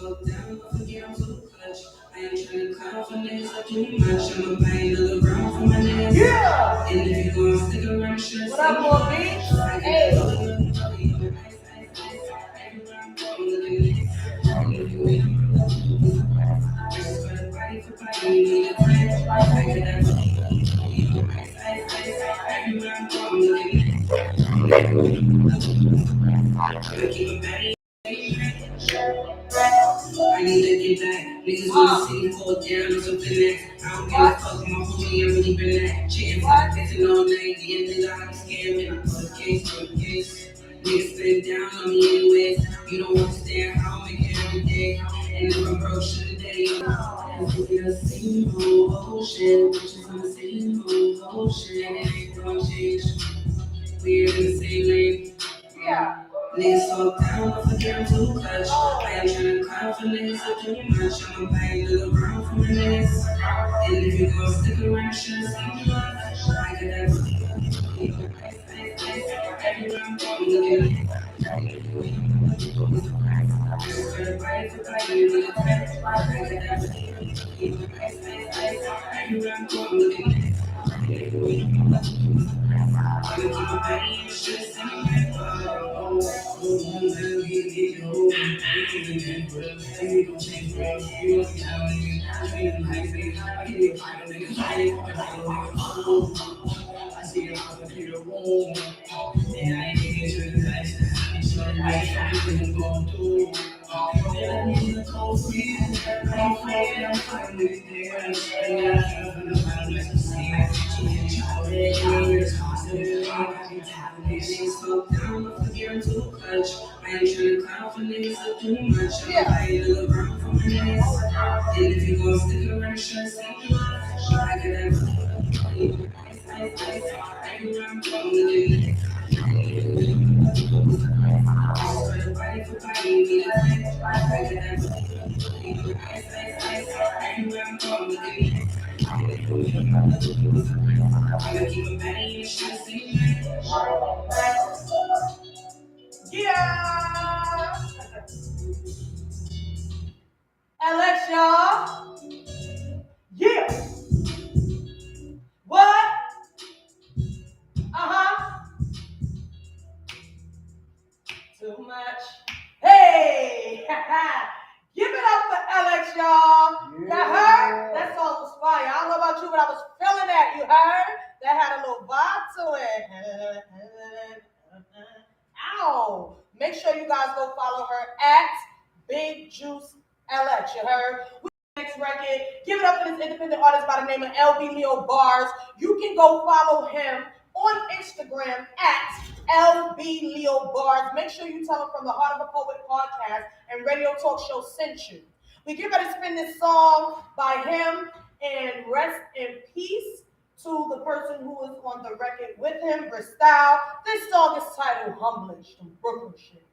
slow down, don't forget I'm too clutch. I ain't tryna clown for niggas up too much. I'ma buy another round for my niggas. Yeah! And if you gon' stick around, sure. What up, more bitch? Hey! I need to get back. Niggas wanna see me fall down or something that I don't give a fuck. My homie, I really been that. Chitting for texting all night. Yeah, nigga, I'm scamming. I put a case on the case. Niggas spend down on me anyways. You don't understand how I make it every day. And if I'm broke, shit today. It's the same old shit. Bitches on the same old shit. It ain't gonna change. We're in the same lane. Yeah. Niggas slow down, don't forget I'm too clutch. I ain't tryna clown for niggas up too much. I'ma buy a little round for my niggas. And if you gon' stick around, should've seen me love. I got that everywhere I'm going, looking just for the body for body, you look at I got that everywhere I'm going, looking I'ma keep my body in shit, sing it I see a computer room, and I ain't getting to the night. I'm trying to make everything go through. And I need a cold feel. I'm afraid I'm fighting with these things. And I can't find the bottom as I see. Niggas slow down, don't forget I'm too clutch. I ain't tryna clown for niggas up too much. I'ma buy a little round for my niggas. And if you gon' stick around, sure, say you love. I got that. Everywhere I'm going, looking just for the body for body, you need a plan. I got that. Everywhere I'm going, looking I'ma keep a body in the shit, sing it. Yeah! Alex, y'all. Yeah! What? Too much. Hey! Give it up for Alex, y'all. You heard? That song was fire. I don't know about you, but I was feeling that. You heard? That had a little vibe to it. Ow! Make sure you guys go follow her at Big Juice Alex. You heard? Next record. Give it up for this independent artist by the name of LB Leo Bars. You can go follow him on Instagram at LB Leo Bars. Make sure you tell him from the Heart of a Poet podcast and radio talk show sent you. We get ready to spin this song by him, and rest in peace to the person who is on the record with him, Bristol. This song is titled Humblage from Brooklyn shit.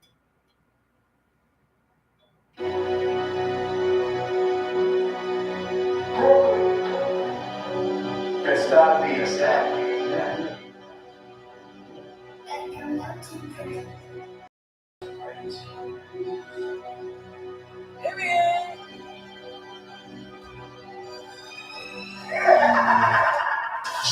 Stop being sad. Period.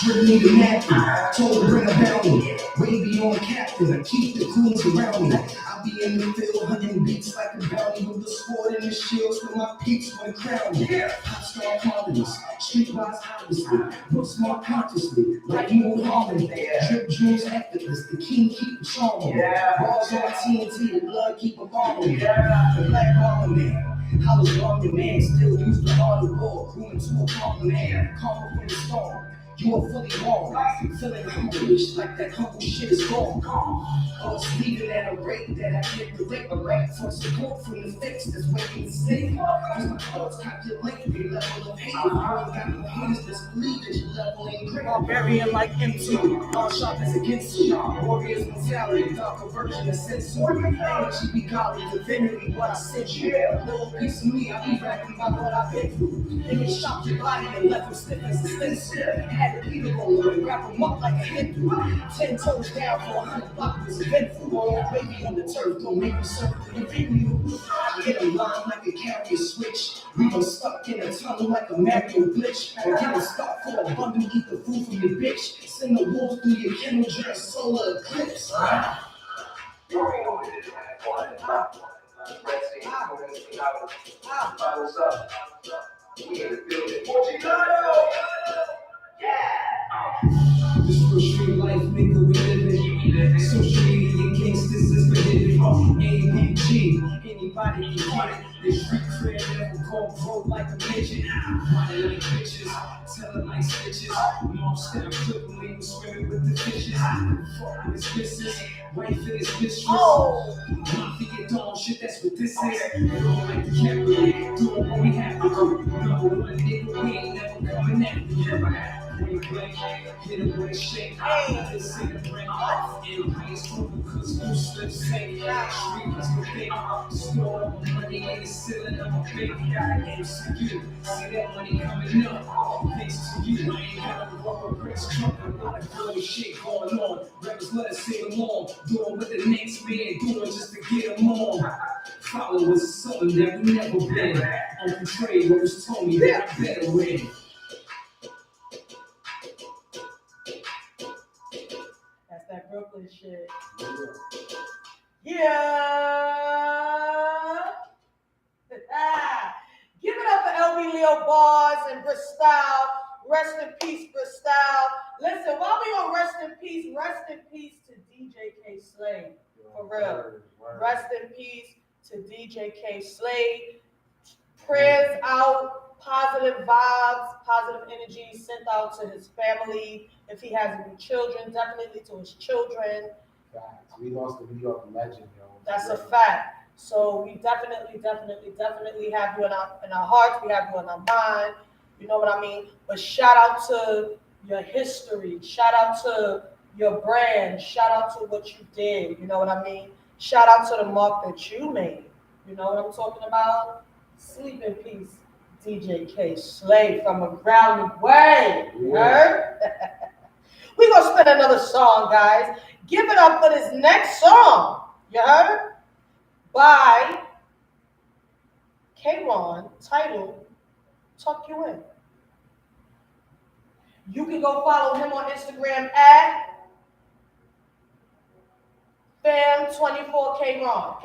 Drip nigga nappy, told to bring a bounty. Way beyond captain, I keep the coons around me. I be in the field hunting beats like a bounty with the sword and the shields with my peaks when crown me. Pop star qualities, streetwise obviously, book smart consciously, like you harmony. Drip jewels effortless, the king keep the charm on me. Balls on TNT, the blood keep a bomb on me. The black bomber man. I was wrong, man, still use the heart of war, grew into a calm man, calm from the storm. You are fully wrong, feeling humble-ish like that humble shit is gone. I was leaving at a rate that I can't relate, a rate for support from the fix that's waiting to stay. Cause my thoughts calculate the level of hate. You ain't got no haters, just believe that your level ain't great. Barbarian like M2, all sharp as against you. Warriors mentality, darker version of sensu. Energy be godly, divinity, what I sent you. A little piece of me, I be rapping about what I've been through. And it shocked your body and left them stiff as a stencil. Add the leader roll and wrap him up like a Hindu. 10 toes down for 100 block was eventful. Baby on the turf, don't make me circle and you. I get a line like a carrier switch. Leave them stuck in a tunnel like a Mario glitch. Or get a stop for a bundle, eat the food from your bitch. Send the wolf through your kennel during solar eclipse. Bottles up. We in the building. This real street life, nigga, we living. Social media gangsters is prohibited. ABG, anybody can get it. The street cred never go broke like a midget. Running like bitches, telling like stitches. Mom step flipping when you swimming with the fishes. Fuck with his missus, wife and his mistress. Mafia dog shit, that's what this is. We don't like the camera, doing what we have to do. Number one nigga, we ain't never coming after you. We play, hit him with a shake. This ain't a brand off. In high school, cause who slips say, streets for big. Store all my money in the ceiling of my big MCU. See that money coming up. Thanks to you, I ain't got a rubber bricks truck. A lot of good shit going on. Rappers let us sing along. Doing what the next man doing just to get them on. Followers is something that we never been. Uncle Trey always told me that I better win. That's that Brooklyn shit. Yeah. Give it up for LB Leo Bars and Bristol. Rest in peace, Bristol. Listen, while we on rest in peace to DJ K Slade. For real. Rest in peace to DJ K Slade. Prayers out, positive vibes, positive energy sent out to his family. If he has any children, definitely to his children. Facts. We lost a New York legend, yo. That's a fact. So we definitely have you in our hearts. We have you in our mind. You know what I mean? But shout out to your history. Shout out to your brand. Shout out to what you did. You know what I mean? Shout out to the mark that you made. You know what I'm talking about? Sleep in peace, DJ K Slade from a grounded way. You heard? We're going to spin another song, guys. Give it up for this next song. You heard? By K-Ron, titled Tuck You In. You can go follow him on Instagram at Fam24K-Ron.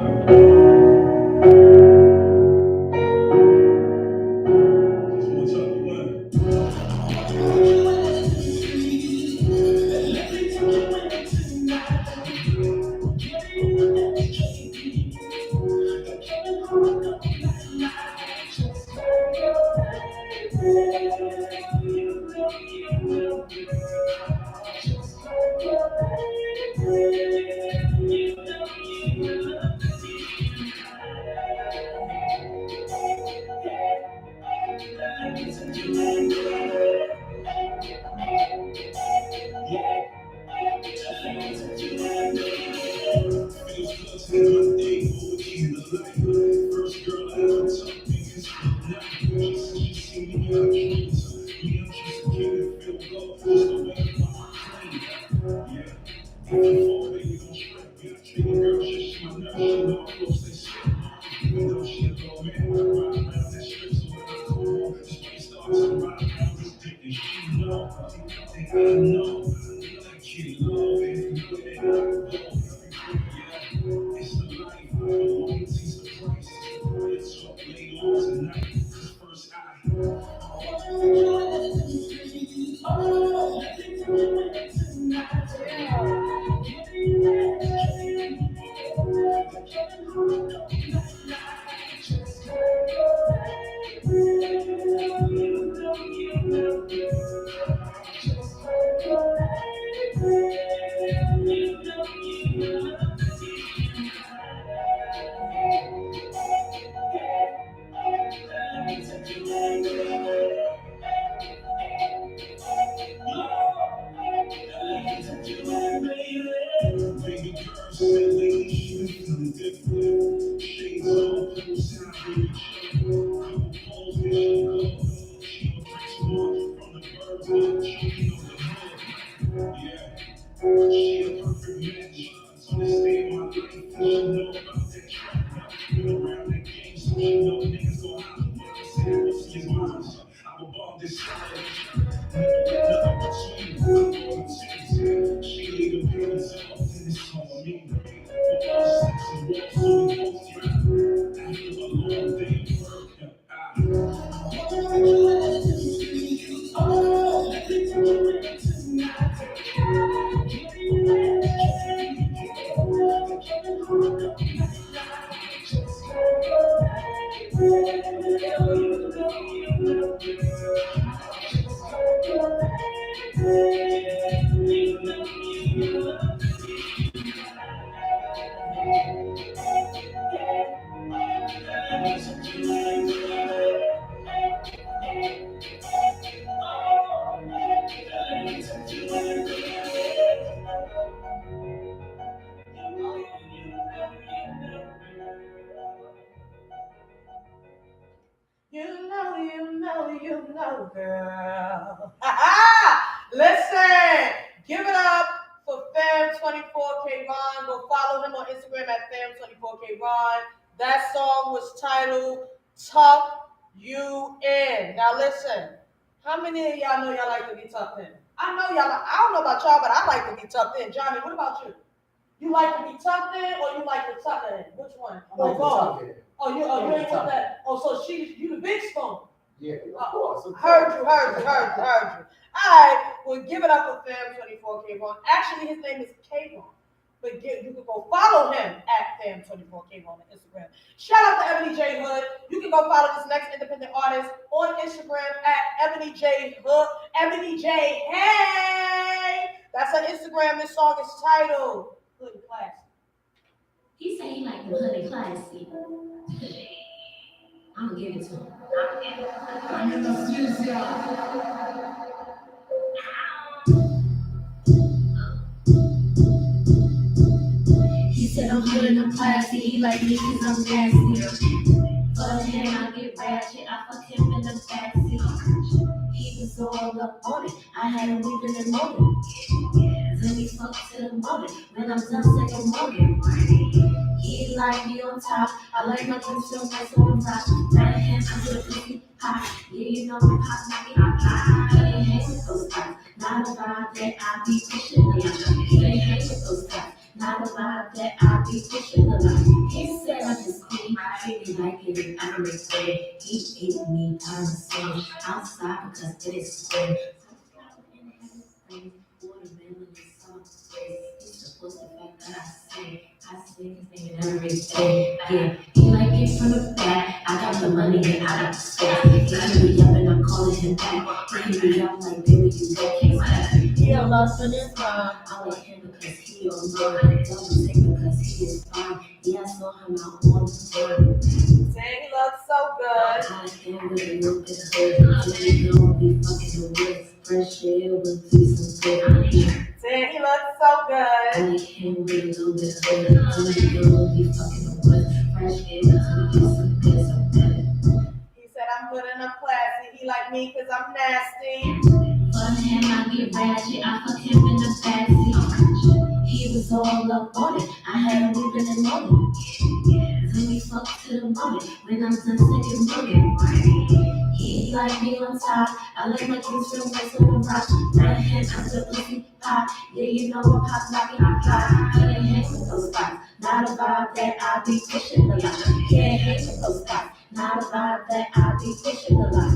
Girl. Listen, give it up for Fam24K Ron. Go follow him on Instagram at Fam24K Ron. That song was titled Tuck You In. Now listen, how many of y'all know y'all like to be tucked in? I know y'all, I don't know about y'all, but I like to be tucked in. Johnny, what about you? You like to be tucked in or you like to tuck in? Which one? I like to tuck in. You ain't with that. Oh, so you the big spoon. Yeah, of course. Heard you. All right, well, give it up for Fam24K Ron. Actually, his name is K-Ron. But you can go follow him at Fam24K Ron on Instagram. Shout out to Ebony J Hood. You can go follow this next independent artist on Instagram at Ebony J Hood. Ebony J, hey! That's her Instagram. This song is titled Hood Classic. He said he like the hoodie classy. I'm gonna give it to him. I'm in the future. He said I'm good and I'm classy. He like me cause I'm nasty. But him, I get ratchet. I fuck him in the backseat. He was all up on it. I had him weeping and moaning. Then we fuck to the moment. When I'm done, say I'm moaning. He like me on top. I like my drink so nice on the top. Right hand under the pussy hot. Yeah, you know I'm hot, knock it hot. He ain't hang with those guys. Not a vibe that I be pushing a lot. He ain't hang with those guys. Not a vibe that I be pushing a lot. He said I'm just queen. Treat me like it I'm a friend. He ate me, I'm the same. Outside because it is spring. Watermelon is soft. He's supposed to fuck that I say his name and everything. Yeah, he like it from the back. I got the money and I got the stack. He hit me up and I'm calling him back. He hit me up like, baby, you can't back. He a lust for this time. I like him because he on mine. Double take because he is fine. Yeah, I saw him out on the road. Say he looks so good. I like him with a little bit of hood. You know we fucking the woods. Fresh air with some good. Say he looks so good. I like him with a little bit of hood. You know we fucking the woods. Fresh air with some good. He said I'm good and I'm classy. He like me cause I'm nasty. Fun him, I get ratchet. I fuck him in the backseat. He was all up on it. I had him weeping and moaning. Then we fuck to the moment. When I'm done second moaning. He like me on top. I like my drinks real nice on the rock. Right hand under the pussy hot. Yeah, you know I'm pop knocking hot hot. Can't hang with those spots. Not a vibe that I be pushing a lot. Can't hang with those spots. Not a vibe that I be pushing a lot.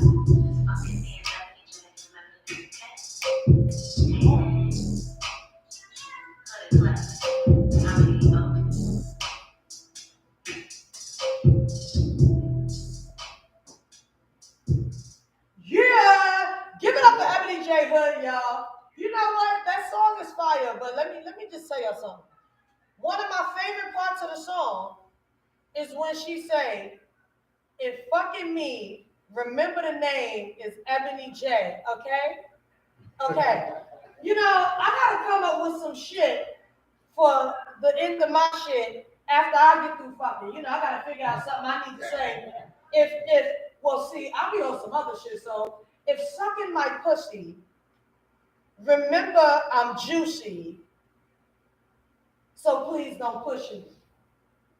Yeah, give it up for Ebony J Hood, y'all. You know what? That song is fire, but let me just tell y'all something. One of my favorite parts of the song is when she say, "If fucking me, remember the name is Ebony J." Okay, okay. You know, I gotta come up with some shit for the end of my shit after I get through fucking. You know, I gotta figure out something I need to say. Well, see, I'll be on some other shit. So if sucking my pussy, remember I'm juicy. So please don't push me.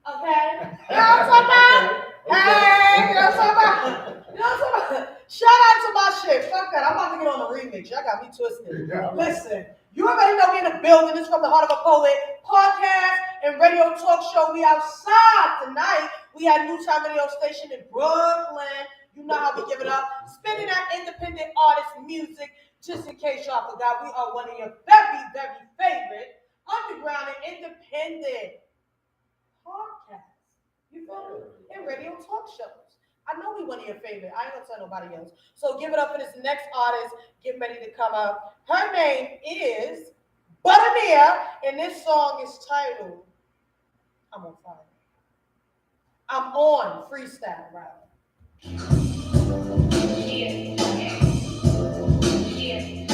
Okay? You know what I'm talking about? Hey, you know what I'm talking about? You know what I'm talking about? Shout out to my shit. Fuck that. I'm about to get on a remix. Y'all got me twisted. Listen, you already know we in the building. This is from the Heart of a Poet podcast and radio talk show. We outside tonight. We had New Time Radio Station in Brooklyn. You know how we give it up. Spinning that independent artist music. Just in case y'all forgot, we are one of your very, very favorite underground and independent podcasts. You feel me? And radio talk shows. I know we one of your favorite. I ain't gonna tell nobody else. So give it up for this next artist. Get ready to come up. Her name is Buttermere, and this song is titled I'm on fire. I'm on freestyle, right? Yeah, okay. Yeah.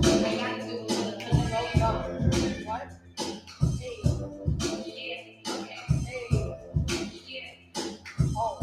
I got to do it. What? Hey. Yeah, okay. Hey. Yeah. Oh.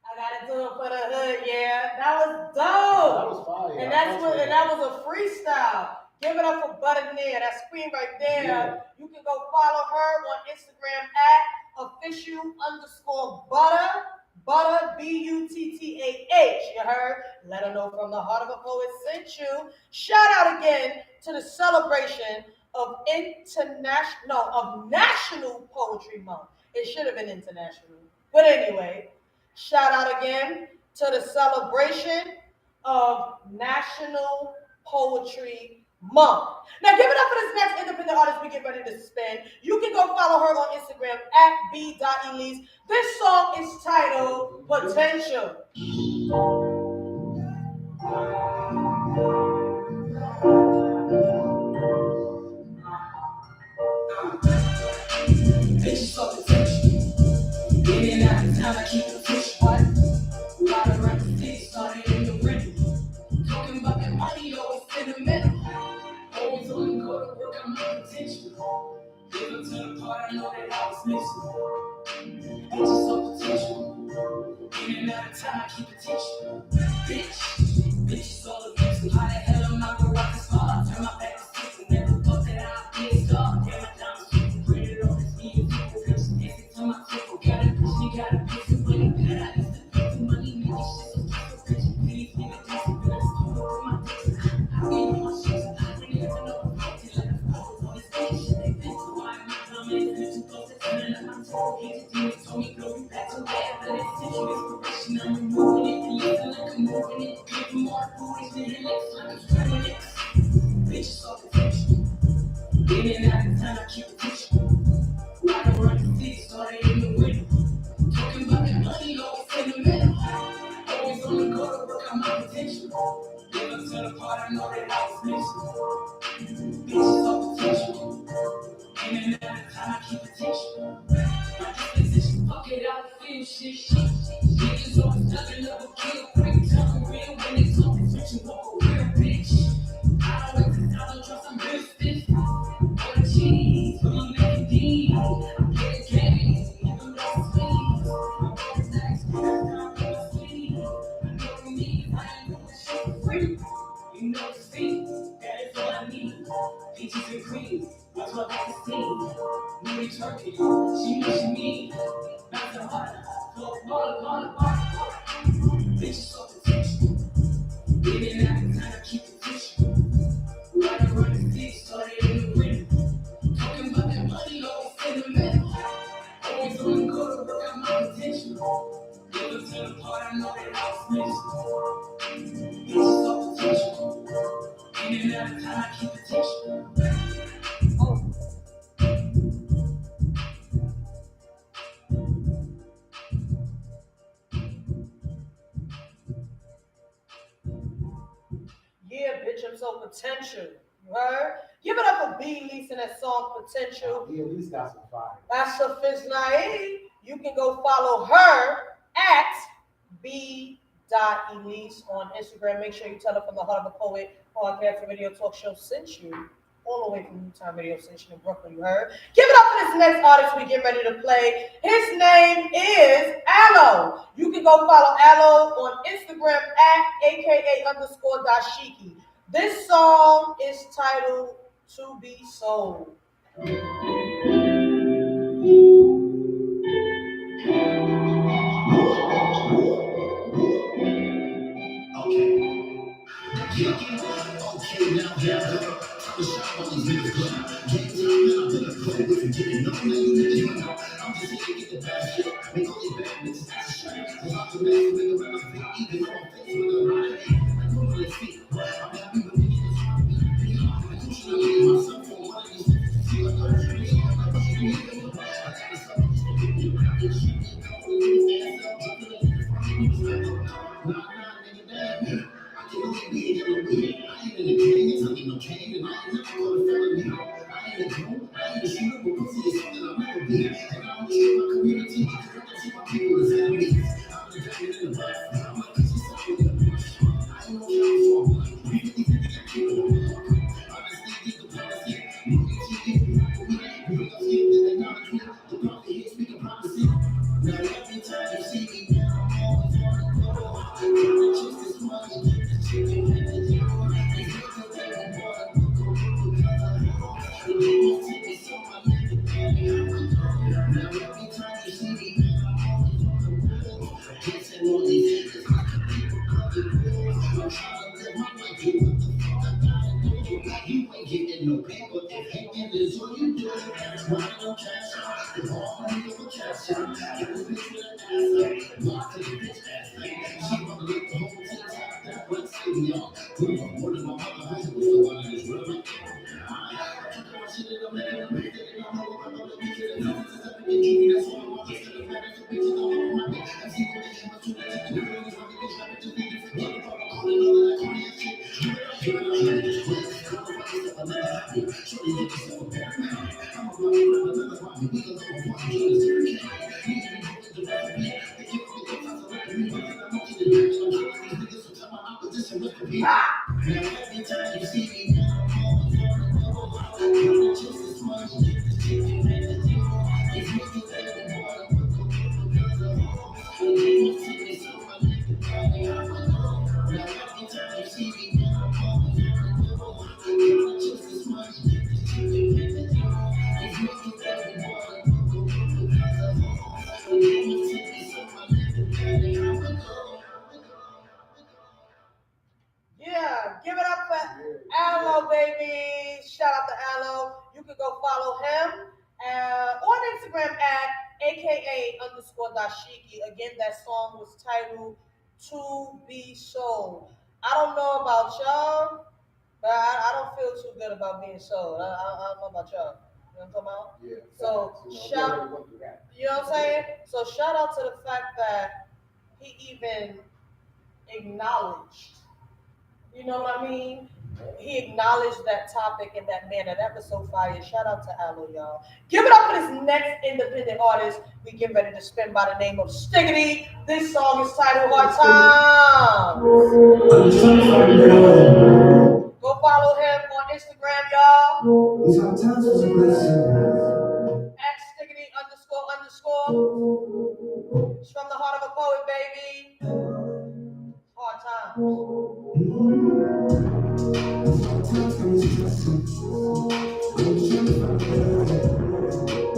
I gotta do it for the hood, yeah. That was dope. That was fire. And that was a freestyle. Give it up for Buttermere. That screen right there. Yeah. You can go follow her on Instagram at official_butter. Butter, BUTTAH. You heard? Let her know from the Heart of a Poet sent you. Shout out again to the celebration of National Poetry Month. It should have been international. But anyway, shout out again to the celebration of National Poetry Month. Now give it up for this next independent artist we get ready to spin. You can go follow her on Instagram at b.elise. This song is titled Potential. Bitches so potential. In and out of town, I keep the fish. What? A lot of rappers did started in the rental. Talking about that money, always sentimental. Always on the go to work, I'm on potential. Give them to the part, I know that I was missing. Bitches so potential. In and out of town, I keep it In and out of time, I keep attention. Ride around the city, started in the winter. Talking about that money, always in the middle. Always on the go to work out my potential. Never to the part, I know that I was missing. Bitches all potential. In and out of time, I keep attention. My disposition, fuck it, I don't feel shit. Niggas always ducking up a kill quick. Talking real when they talk attention, walk a real bitch. I don't wait to tell them trust, I'm real stiff. On the cheese, when I'm making D. I get a game, even though it's sweet. I'm always next, but I'm not sweet. I know for me, I ain't doing shit for free. You know it's sweet, that is all I need. Peaches and cream, what's my best esteem? Louis Turkey, she knows she need. Not the heart, so all. Bitch, so potential. In and out of time, I keep attention. Right around the city, started in the winter. Talking about that money, always in the middle. Always on the go to work out my potential. Never to the part, I know that I was missing. Bitch, so potential. In and out of time, I keep attention. Yeah, bitch, I'm so potential. You heard? Give it up for B Lease and that song Potential. He at least got some fire. That's Sophiz Nae. You can go follow her at B.Elise on Instagram. Make sure you tell her from the Heart of a Poet podcast and radio talk show sent you. All the way from Newtown Radio Station in Brooklyn, you heard. Give it up for this next artist we get ready to play. His name is Aloe. You can go follow Aloe on Instagram at aka_dashiki. This song is titled To Be Sold. Okay. Yeah, okay, now, yeah, I'm a shot on these niggas, but game time, man, I've been a pro. If you didn't know, now you niggas, you know. I'm just here to get the bad shit. Make all these bad bitches act shit. Cause I'm the man who make around my feet, even on Facebook, I'm right here. I know what they feel. I'm happy with me, it's hard to be. I should have made myself on one of these niggas. Feel like I'm free. I got this something to get me around this shit. Ass up, jumping in the front of me. Nah, nigga, damn. I can only be in the weed. I ain't in the gang, I ain't no gang, and I ain't never caught a felony. I ain't a drone, I ain't a shooter, but pussy is something I'll never be. And I don't treat my community because I don't treat my people as enemies. I'm the diamond in the back, I'm like, this is something in the bush. I ain't no counter for we really think that people don't work. Honestly, get the policy. Moving TV, we bring up shit that they not agree. The prophet here speaking prophecy. Now every time you see me, I'm always on the go. Gotta chase this money. You ain't getting no paper if you get this, all you do is running on cash out. The ball money over cash out. Get this bitch with an ass up. Lock to the bitch ass thing. She wanna lick the whole thing top. That wet city, y'all. Good one, more than my mother. I was the one that is real. I took my shit and I'm making a big thing. And I'm all about the bitch. And I'm just a big junior. That's why I'm always gonna matter to bitches. I'm on my bitch. I'm seeing what they have to do. That's the girl is running. Bitch, I'm just need to forget about all the other that corny ass shit. You're not here. I'm never happy. Surely get yourself a better man. I'm a rock, another Bobby. We can go on one game as you can. You can be holding the recipe. They can't only go out to record me. But I want you to do it. I'm trying to these niggas who tell my opposition what to be. Now every time you see me, I'm always on the go. Gonna chase this money, get this chicken, and this you. These niggas every morning. And they won't take me so I make the money. Now every time you see me, I'm always on the go. Gonna chase this money, get this chicken, and this you. These niggas every morning. And they won't take me so I make the money. Yeah, give it up for Aloe, baby. Shout out to Aloe. You can go follow him on Instagram at aka_dashiki. Again, that song was titled To Be Sold. I don't know about y'all, But I don't feel too good about being sold. I don't know about y'all. You know what I'm talking about? Yeah. So You already shout, went through that. you know what I'm saying? So shout out to the fact that he even acknowledged. You know what I mean? He acknowledged that topic in that manner. That was so fire. Shout out to Aloe, y'all. Give it up for this next independent artist we get ready to spin by the name of Stiggity. This song is titled Hard Times. Go follow him on Instagram, y'all. These hard times was a blessing. At Stiggity underscore underscore. It's from the heart of a poet, baby. Hard times. These hard times was a blessing. I was trying to find a way.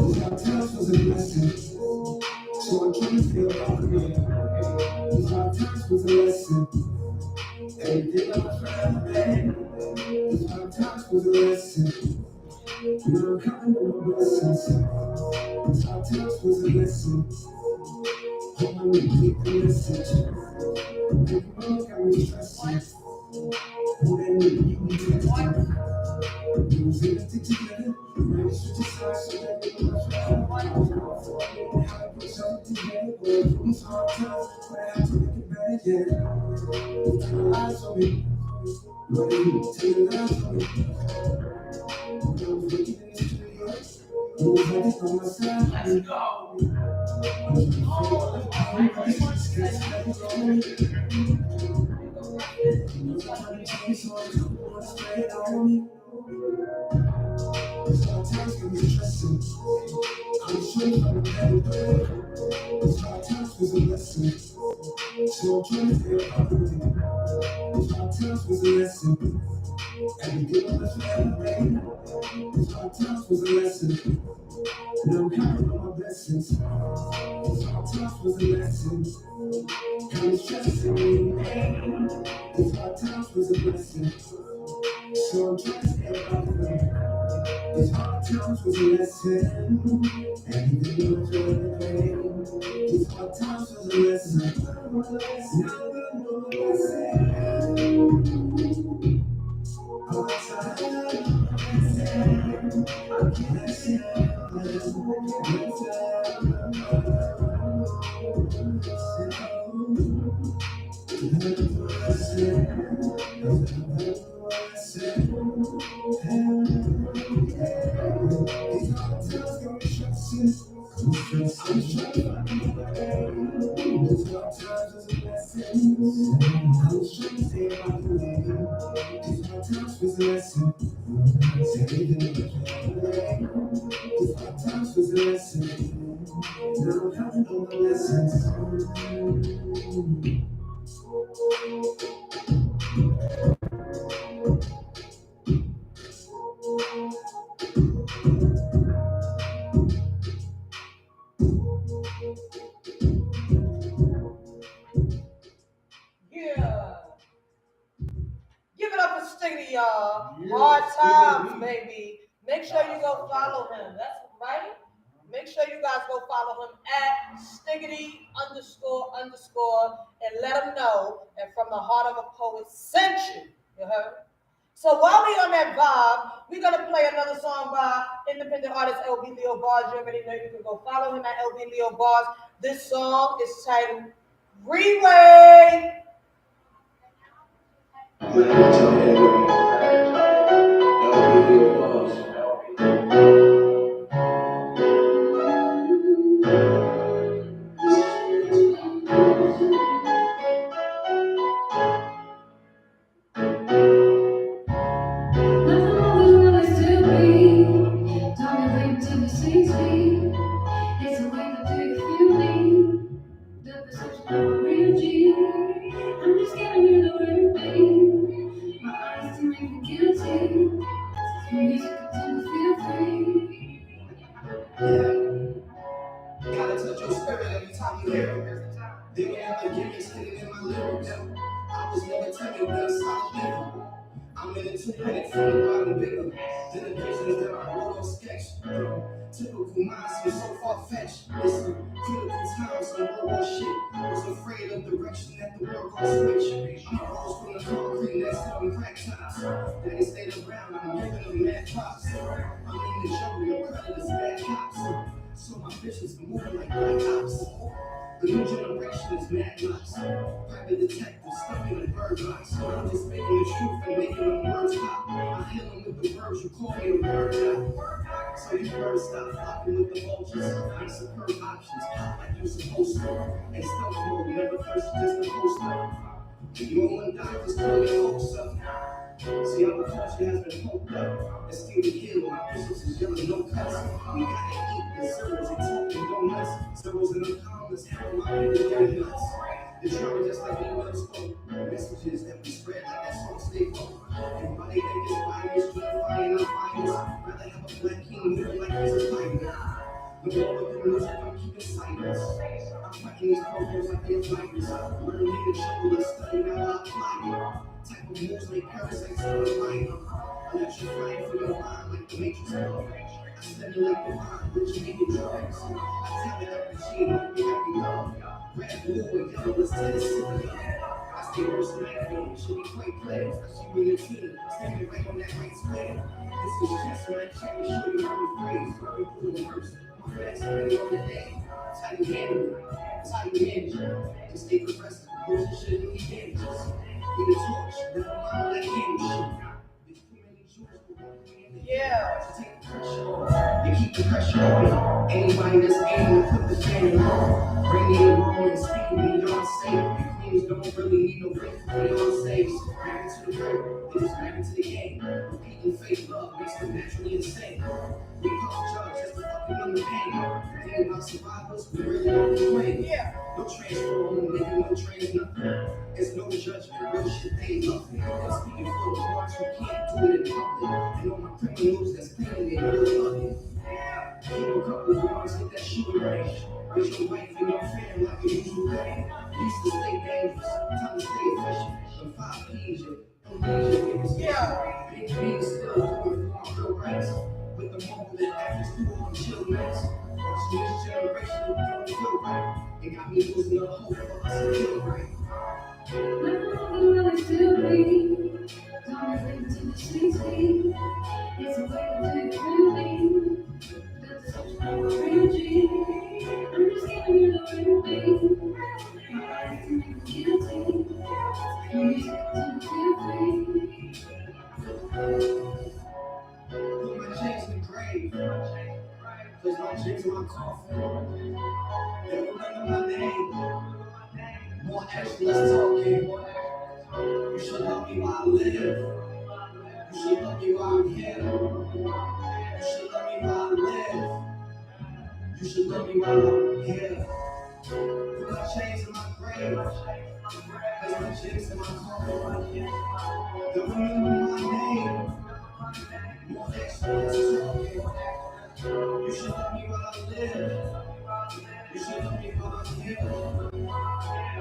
These hard times was a blessing. So I trying to feel up for me. These hard times was a lesson. Everything I was trying to pay. These hard times was a lesson. Now I'm counting on my blessings. These hard times was a lesson. Hope I repeat the message. Big mama got me stressing. Who that nigga you be testing? We was in it together. Ready to switch sides so that we don't have to how to put something together. Going through these hard times, but I have to make it better, yeah. Take your eyes on me. What do you take your eyes on me? I was working in the studio. You was ready on my side. Let's go. Sometimes it was stressing. I was trying to find a better way. These hard times was a lesson. So I'm trying to feel up with it. These hard times was a lesson. Every day I was trying to pay. These hard times was a lesson. Now I'm counting on my blessings. These hard times was a lesson. Got me stressing me. These hard times was a blessing. So I'm trying to feel up with it. These hard times was a lesson. Everything was running away. These hard times was a lesson. Now I know a lesson. Hard times, I can't see Times was a lesson. Now I'm counting on my lessons. Yeah. Give it up for Stiggity, y'all. Hard times, baby. Make sure you go follow him. That's right. Make sure you guys go follow him at Stiggity underscore underscore and let him know that from the heart of a poet sent you. You heard? So while we on that vibe, we're gonna play another song by independent artist LB Leo Bars. You already know you can go follow him at LB Leo Bars. This song is titled Reway. It's a way that you feel me. The perception of a real G. I'm just giving you the real thing. My eyes to make you guilty. Music to feel free. Gotta touch your spirit every time you hear it. They don't have the gimmicks hidden in my lyrics. I was never timid, but a solid leader. I'm in a 2 minute from the bottom bigger than the visions that I wrote on sketch. Typical minds are so far-fetched. Listen, critical times and World War shit. Was afraid of direction that the world gon' switch. I'm a rose from the concrete next to them cracks. tops. Daddy stayed around, I'm giving them mad props. I'm in the jungle, no predators, bad cops. So my visions moving like black ops. The new generation is mad nuts. Private detectives stuck in a bird box. I'm just making the truth and making them words pop. I heal them with the words you call me a bird guy. So you birds stop flocking with the vultures. I'm superb options, pop like you're supposed to. And stealth mode, never first, just a poster. You don't want doctors call your hopes up. See, our culture has been poked up. And still the kill, my pistols is yelling, no cuts. We gotta eat the zeros and talking donuts. Zeros in the columns, half of my people getting nuts. The trauma just like email spoke. Messages that we spread like that song stay woke. And why they think it's virus, justifying our violence. Rather have a black king living like he's a fighter. The more of the music, I'm keeping silence. I'm fighting these programs like they're virus. Learning in the jungle and studying how I apply it. Type of moves like parasites on the mind. Electrifying for your mind like the Matrix Ball. I stimulate the mind, originating drugs. I tell it up the G like the happy dog. Red, blue, and yellow is Tennessee. I stay worse than that game, should be quite players. I see when you're feeling, standing right on that right square. This is just when I check and show you how we phrase. How we do the worst. My facts are ready on the day. That's how you handle it. That's how you manage it. Just stay progressive. Bullshit shouldn't be damages. Be the torch, never mind that candle shit. There's too many jewels for one thing in the Yeah. to take the pressure off. You keep the pressure on me. Anybody that's aiming to put the fan on. Bring me in wrong and speak me, y'all say. Your queens don't really need no break for y'all saves. Married to the work, they just married to the game. Repeating fake love makes them naturally insane. We call judge just to fucking in the pain. Thinking about survivors, we really don't complain. Yeah. No transfer on them, nigga, no trans, nothing. It's no judgment, real shit, they love me. And speaking for the ones who can't do it in public. And all my criminals that's paying they really love it. Keep a couple of ones, hit that shooting range. With your wife and your family like a usual day. Used to stay dangerous, time to stay efficient. The 5 P's, Yeah. Big B still doing for my real rights. With the mobile that actors do on chill nights. Watching this generation don't feel right. It got me losing the hope for us to feel right. Nothing really feel me. Don't think to the city. It's a way to take me. That's such a real G. I'm just giving you the real thing. My life to make me guilty. Music to feel free. Put my chains in the grave. Place my chains in my coffin. They remember my name. More action, less talking. You should love me while I live. You should love me while I'm here. You should love me while I live. You should love me while I'm here. Put my chains in my grave. Place my chains in my coffin. They remember my name. More action, less talking. You should love me while I live. You should love me while I'm here.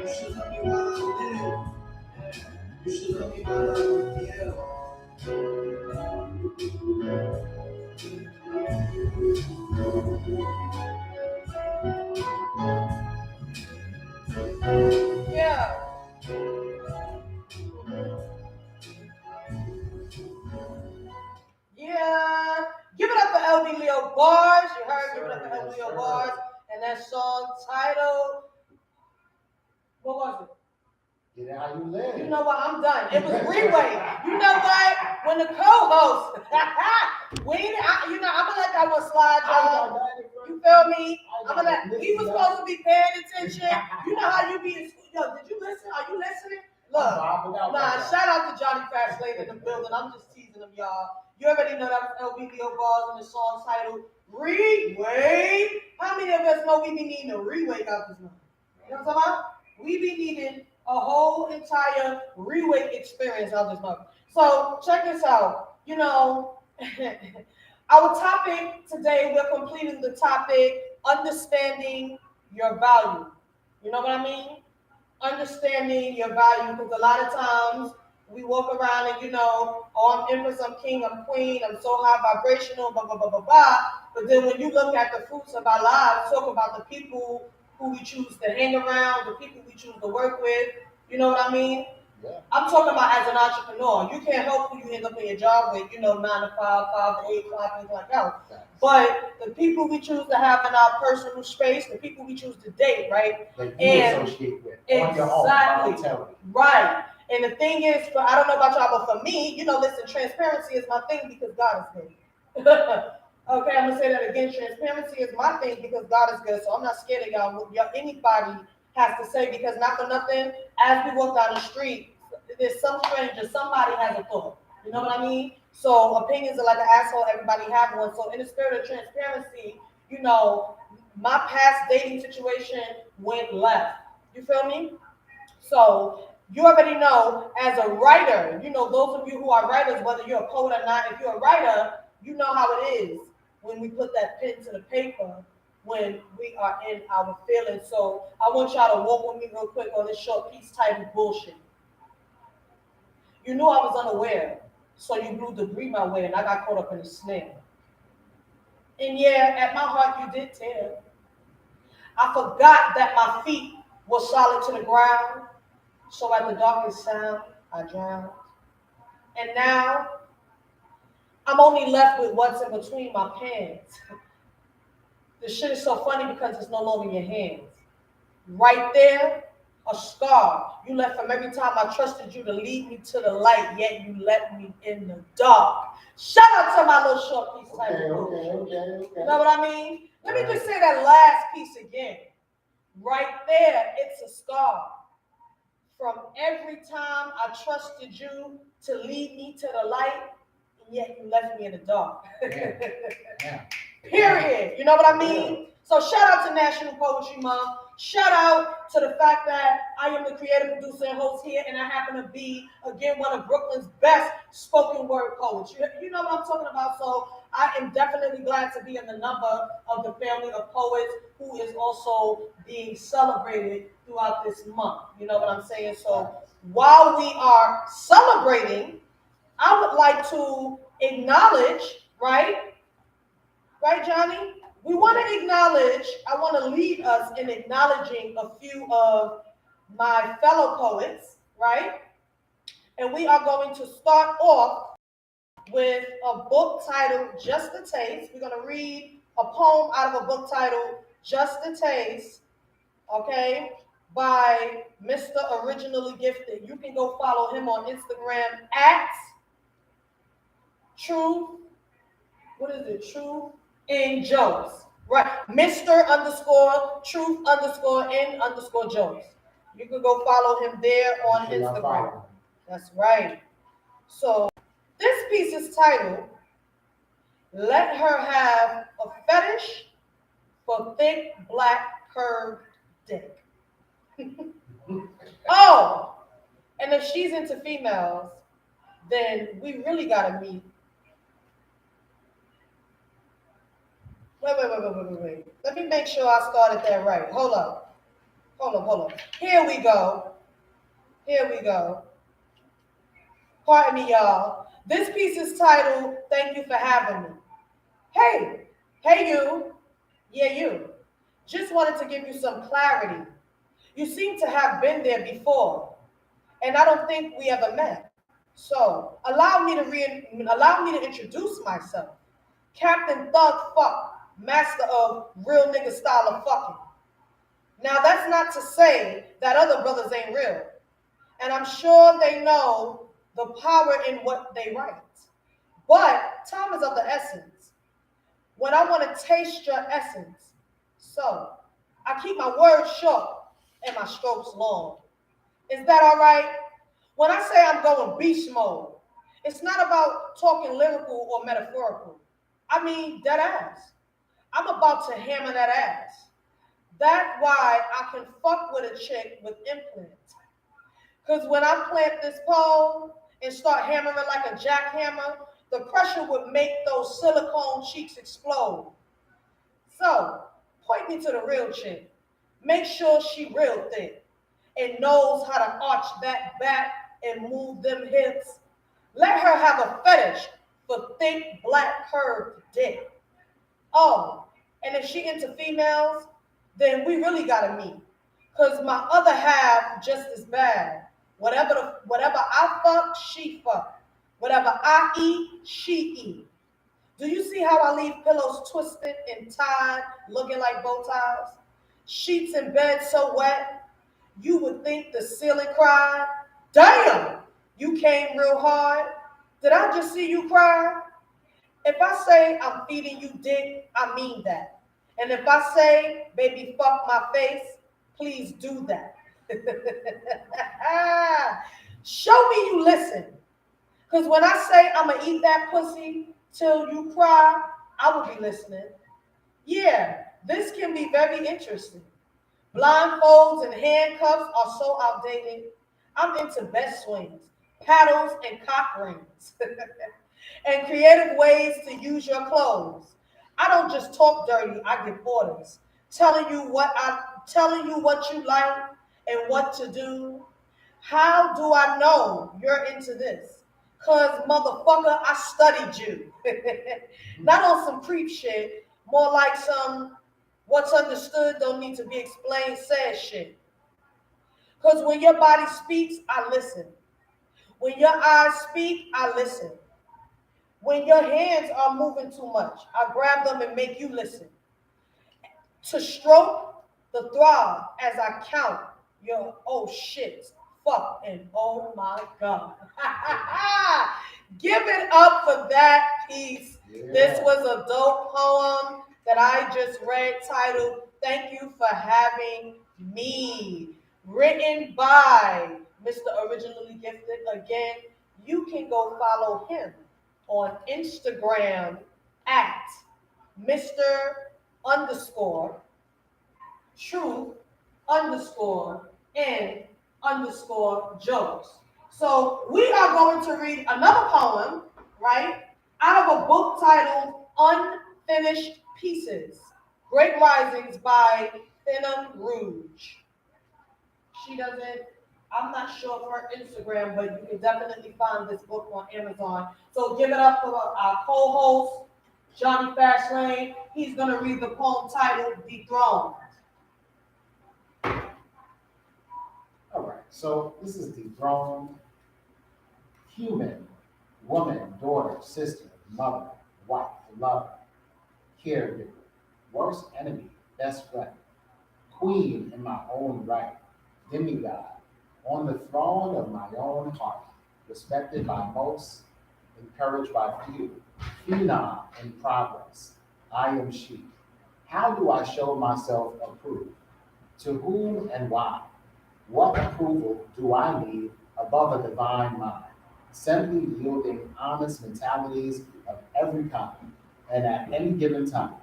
You should love me while I live. You should love me while I'm here. Yeah. Yeah. Give it up for LB Leo Bars. You heard, give it up for LB Leo Bars. And that song titled, what was it? Get how you live. You know what? I'm done. It was Reway. You know what? When the co-host, I'm gonna let that one slide, y'all. You feel me? I'm gonna let. He was supposed to be paying attention. You know how you be. Yo, did you listen? Are you listening? Look, nah. Shout out to Johnny Fastlane in the building. I'm just teasing him, y'all. You already know that LBBO bars in the song titled Reway. How many of us know we be needing a rewake out this month? You know what I'm talking about? We be needing a whole entire rewake experience out this month. So check this out. You know, our topic today, we're completing the topic, understanding your value. You know what I mean? Understanding your value, because a lot of times we walk around and, you know, oh, I'm empress, I'm king, I'm queen, I'm so high vibrational, blah, blah, blah, blah, blah. But then when you look at the fruits of our lives, talk about the people who we choose to hang around, the people we choose to work with, you know what I mean? Yeah. I'm talking about as an entrepreneur. You can't help who you end up in your job with, 9 to 5, 5 to 8, 5, things like that. But the people we choose to have in our personal space, the people we choose to date, right? That you associate with on your own. Exactly. Right. And the thing is, I don't know about y'all, but for me, listen, transparency is my thing because God is good. Okay, I'm gonna say that again. Transparency is my thing because God is good. So I'm not scared of y'all. Anybody has to say, because not for nothing, as we walk down the street, there's some stranger, somebody has a thought. You know what I mean? So opinions are like an asshole, everybody have one. So in the spirit of transparency, my past dating situation went left. You feel me? So you already know, as a writer, those of you who are writers, whether you're a poet or not, if you're a writer, you know how it is when we put that pen to the paper, when we are in our feelings. So I want y'all to walk with me real quick on this short piece titled Bullshit. You knew I was unaware, so you blew debris my way, and I got caught up in a snare. And yeah, at my heart you did tear. I forgot that my feet were solid to the ground, so at the darkest sound, I drowned. And now, I'm only left with what's in between my pants. The shit is so funny because it's no longer in your hands. Right there, a scar you left from every time I trusted you to lead me to the light, yet you left me in the dark. Shout out to my little short piece title. Okay. You know what I mean? Let me just say that last piece again. Right there, it's a scar. From every time I trusted you to lead me to the light, and yet you left me in the dark. Yeah. Period. You know what I mean? So shout out to National Poetry Month. Shout out to the fact that I am the creative producer and host here, and I happen to be, again, one of Brooklyn's best spoken word poets. You know what I'm talking about? So I am definitely glad to be in the number of the family of poets who is also being celebrated throughout this month. You know what I'm saying? So while we are celebrating, I would like to acknowledge, right? Right, Johnny? We want to acknowledge, I want to lead us in acknowledging a few of my fellow poets, right? And we are going to start off with a book titled Just a Taste. We're going to read a poem out of a book titled Just a Taste, okay, by Mr. Originally Gifted. You can go follow him on Instagram at True, what is it? True in Jokes. Right. Mr. underscore truth underscore in underscore jokes. You can go follow him there on Instagram. That's right. So this piece is titled Let Her Have a Fetish for Thick Black Curved Dick. Oh, and if she's into females, then we really gotta meet. Wait. Let me make sure I started that right. Hold up. Here we go. Pardon me, y'all. This piece is titled, Thank You for Having Me. Hey you. Yeah, you. Just wanted to give you some clarity. You seem to have been there before, and I don't think we ever met. So allow me to introduce myself. Captain Thug Fuck, master of real nigga style of fucking. Now that's not to say that other brothers ain't real. And I'm sure they know the power in what they write. But time is of the essence. When I want to taste your essence. So I keep my words short and my strokes long. Is that all right? When I say I'm going beast mode, it's not about talking lyrical or metaphorical. I mean dead ass. I'm about to hammer that ass. That's why I can fuck with a chick with implants. Because when I plant this pole and start hammering like a jackhammer, the pressure would make those silicone cheeks explode. So, point me to the real chick. Make sure she real thick and knows how to arch that back and move them hips. Let her have a fetish for thick, black, curved dick. Oh, and if she into females, then we really gotta meet. Cause my other half just as bad. Whatever I fuck, she fuck. Whatever I eat, she eat. Do you see how I leave pillows twisted and tied, looking like bow ties? Sheets in bed so wet, you would think the ceiling cried. Damn, you came real hard. Did I just see you cry? If I say I'm feeding you dick, I mean that. And if I say, baby, fuck my face, please do that. Show me you listen. Because when I say I'm going to eat that pussy till you cry, I will be listening. Yeah, this can be very interesting. Blindfolds and handcuffs are so outdated. I'm into bed swings, paddles, and cock rings, and creative ways to use your clothes. I don't just talk dirty, I give orders, telling you what you like and what to do. How do I know you're into this? Cause motherfucker, I studied you. Not on some creep shit, more like some what's understood don't need to be explained says shit. Cause when your body speaks, I listen. When your eyes speak, I listen. When your hands are moving too much, I grab them and make you listen. To stroke the throb as I count your oh shit, fuck, and oh my god. Give it up for that piece. Yeah. This was a dope poem that I just read titled Thank You for Having Me, written by Mr. Originally Gifted. Again, you can go follow him on Instagram at Mr. underscore truth underscore and underscore jokes. So we are going to read another poem, right, out of a book titled Unfinished Pieces, Great Risings by Thinum Rouge. She doesn't, I'm not sure of her Instagram, but you can definitely find this book on Amazon. So give it up for our co-host, Johnny Fastlane. He's going to read the poem titled Dethroned. All right, so this is dethroned. Human, woman, daughter, sister, mother, wife, lover, caregiver, worst enemy, best friend, queen in my own right, demigod, on the throne of my own heart, respected by most, encouraged by few, phenom in progress. I am she. How do I show myself approved? To whom and why? What approval do I need above a divine mind? Simply yielding honest mentalities of every kind and at any given time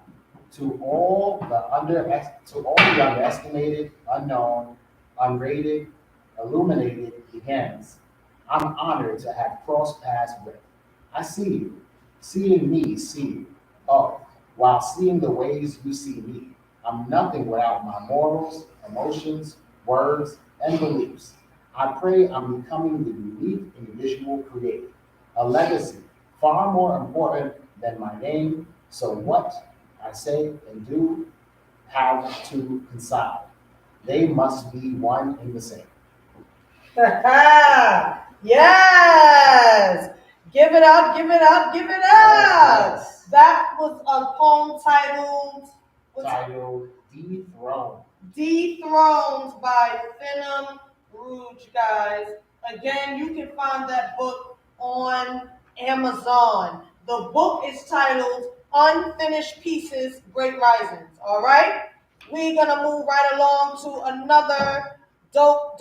to all the underestimated, unknown, unrated, illuminated begins. I'm honored to have crossed paths with. I see you, seeing me see you. Oh, while seeing the ways you see me, I'm nothing without my morals, emotions, words, and beliefs. I pray I'm becoming the unique individual created, a legacy far more important than my name. So what I say and do have to coincide. They must be one and the same. Yes! Give it up, give it up, give it up! Yes. That was a poem titled Dethroned. Dethroned by Thinum Rouge, guys. Again, you can find that book on Amazon. The book is titled Unfinished Pieces, Great Risings. All right? We're going to move right along to another dope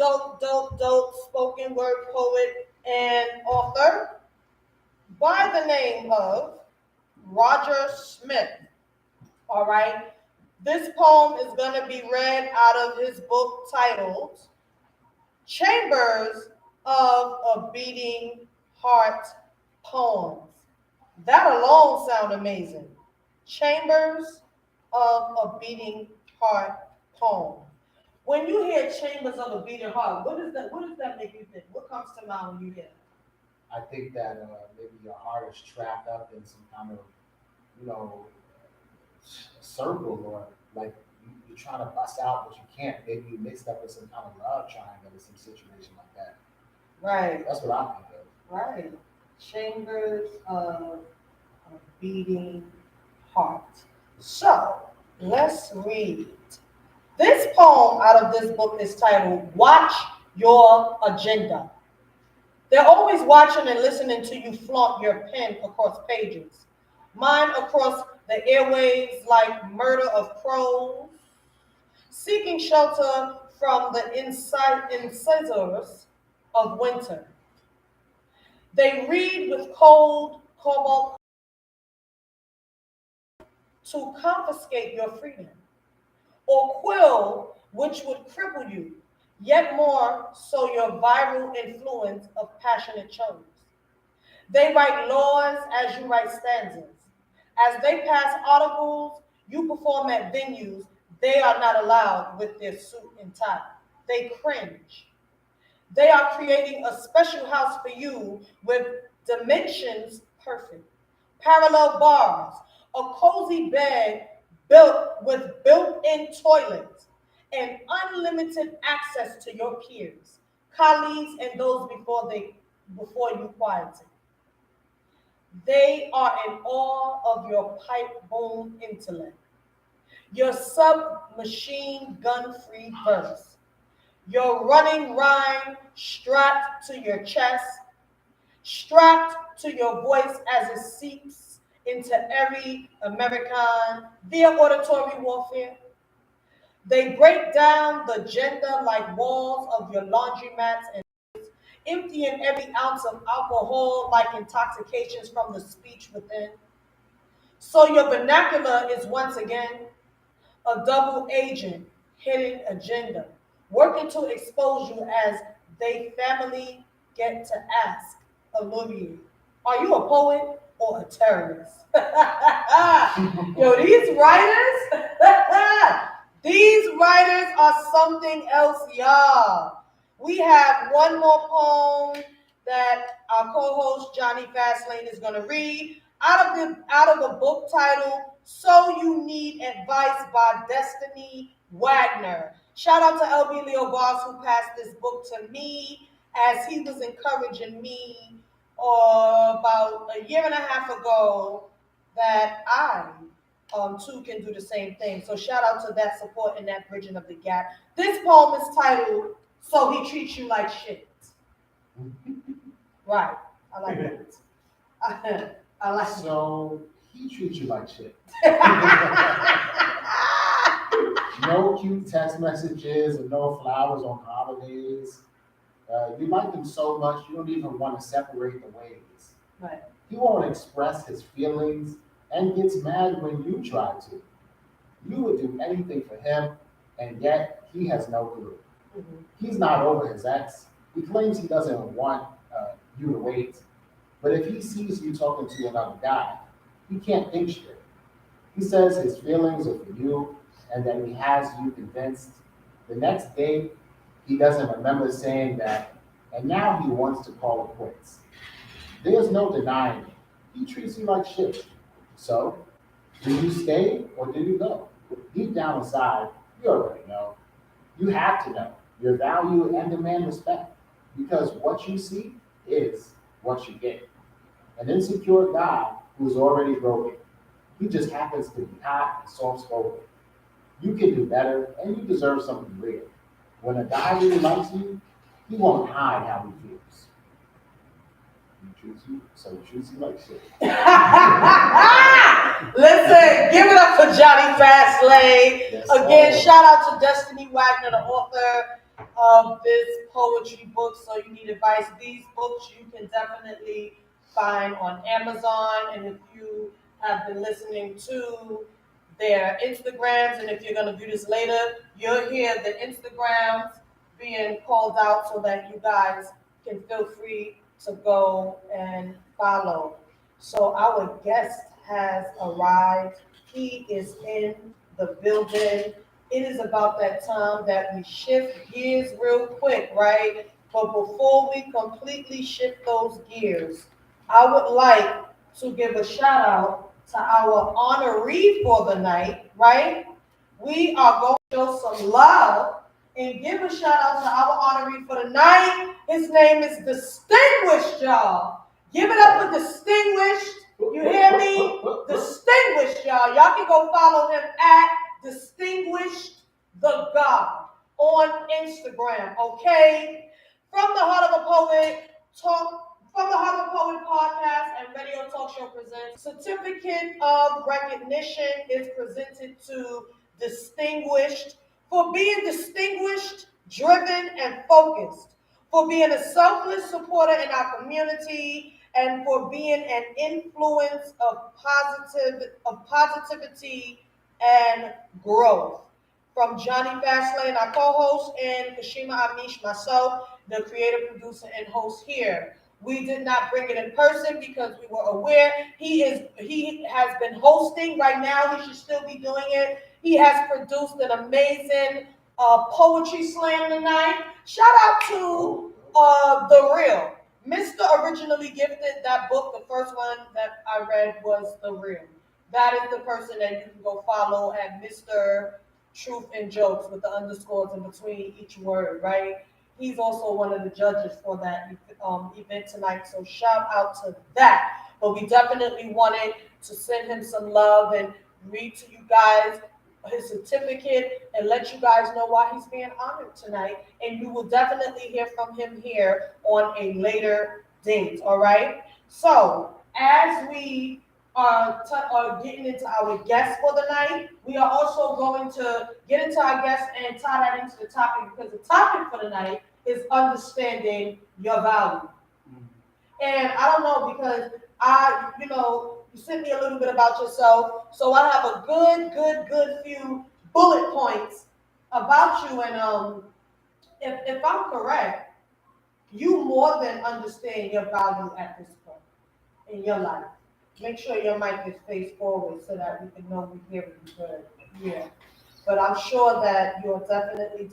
spoken word poet and author by the name of Roger Smith. All right? This poem is going to be read out of his book titled Chambers of a Beating Heart Poems. That alone sounds amazing. Chambers of a Beating Heart Poem. When you hear Chambers of a Beating Heart, what does that make you think? What comes to mind when you hear that? I think that maybe your heart is trapped up in some kind of, you know, circle or like you're trying to bust out, but you can't. Maybe you mixed up with some kind of love triangle or some situation like that. Right. That's what I think of. Right. Chambers of a beating heart. So let's read. This poem out of this book is titled Watch Your Agenda. They're always watching and listening to you flaunt your pen across pages. Mine across the airwaves like murder of crows, seeking shelter from the incisors of winter. They read with cold cobalt to confiscate your freedom, or quill which would cripple you, yet more so your viral influence of passionate chose. They write laws as you write stanzas. As they pass articles, you perform at venues they are not allowed with their suit and tie. They cringe. They are creating a special house for you with dimensions perfect, parallel bars, a cozy bed built with built-in toilets, and unlimited access to your peers, colleagues, and those before you quieted. They are in awe of your pipe bomb intellect, your submachine gun free verse, your running rhyme strapped to your chest, strapped to your voice as it seeps into every American via auditory warfare. They break down the gender like walls of your laundromats and emptying every ounce of alcohol like intoxications from the speech within. So your vernacular is once again a double agent, hidden agenda, working to expose you as they family get to ask Olivia, are you a poet or a terrorist? Yo, these writers, these writers are something else, y'all. We have one more poem that our co-host Johnny Fastlane is going to read out of a book titled "So You Need Advice" by Destiny Wagner. Shout out to LB Leo Boss who passed this book to me as he was encouraging me about a year and a half ago that I too can do the same thing. So shout out to that support and that bridging of the gap. This poem is titled "So He Treats You Like Shit." Right. I like that. I like it. So he treats you like shit. No cute text messages and no flowers on holidays. You like him so much you don't even want to separate the ways. Right. He won't express his feelings and gets mad when you try to. You would do anything for him, and yet he has no clue. Mhm. He's not over his ex. He claims he doesn't want you to wait. But if he sees you talking to another guy, he can't think straight. He says his feelings are for you and that he has you convinced. The next day, he doesn't remember saying that, and now he wants to call it quits. There's no denying it. He treats you like shit. So, do you stay or do you go? Deep down inside, you already know. You have to know. Your value and demand respect. Because what you see is what you get. An insecure guy who's already broken. He just happens to be hot and soft spoken. You can do better and you deserve something real. When a guy really likes you, he won't hide how he feels. He treats you, so he treats you like shit. Listen, give it up for Johnny Fastlane. Yes, Again, sir. shout out to Destiny Wagner, the author of this poetry book, So You Need Advice. These books you can definitely find on Amazon. And if you have been listening to their Instagrams, and if you're going to view this later, you'll hear the Instagrams being called out so that you guys can feel free to go and follow. So our guest has arrived. He is in the building. It is about that time that we shift gears real quick, right? But before we completely shift those gears, I would like to give a shout out to our honoree for the night, right? We are going to show some love and give a shout out to our honoree for the night. His name is Distinguished, y'all. Give it up for Distinguished. You hear me? Distinguished, y'all. Y'all can go follow him at Distinguished the God on Instagram, okay? From the Heart of a Poet, from the Heart of a Poet podcast and radio talk show presents certificate of recognition is presented to Distinguished for being distinguished, driven, and focused, for being a selfless supporter in our community, and for being an influence of positivity and growth. From Johnny Fastlane, our co-host, and CASHEMA Amish, myself, the creative producer and host here. We did not bring it in person because we were aware he has been hosting right now. He should still be doing it. He has produced an amazing poetry slam tonight. Shout out to The Real. Mr. Originally Gifted, that book, the first one that I read was The Real. That is the person that you can go follow at Mr. Truth and Jokes with the underscores in between each word, right? He's also one of the judges for that event tonight, so shout out to that. But we definitely wanted to send him some love and read to you guys his certificate and let you guys know why he's being honored tonight. And you will definitely hear from him here on a later date, all right? So, as we are getting into our guests for the night, we are also going to get into our guests and tie that into the topic, because the topic for the night is understanding your value. And I don't know, because you sent me a little bit about yourself, so I have a good few bullet points about you. And if I'm correct, you more than understand your value at this point in your life. Make sure your mic is faced forward so that we can know we hear you good. Yeah. But I'm sure that you're definitely,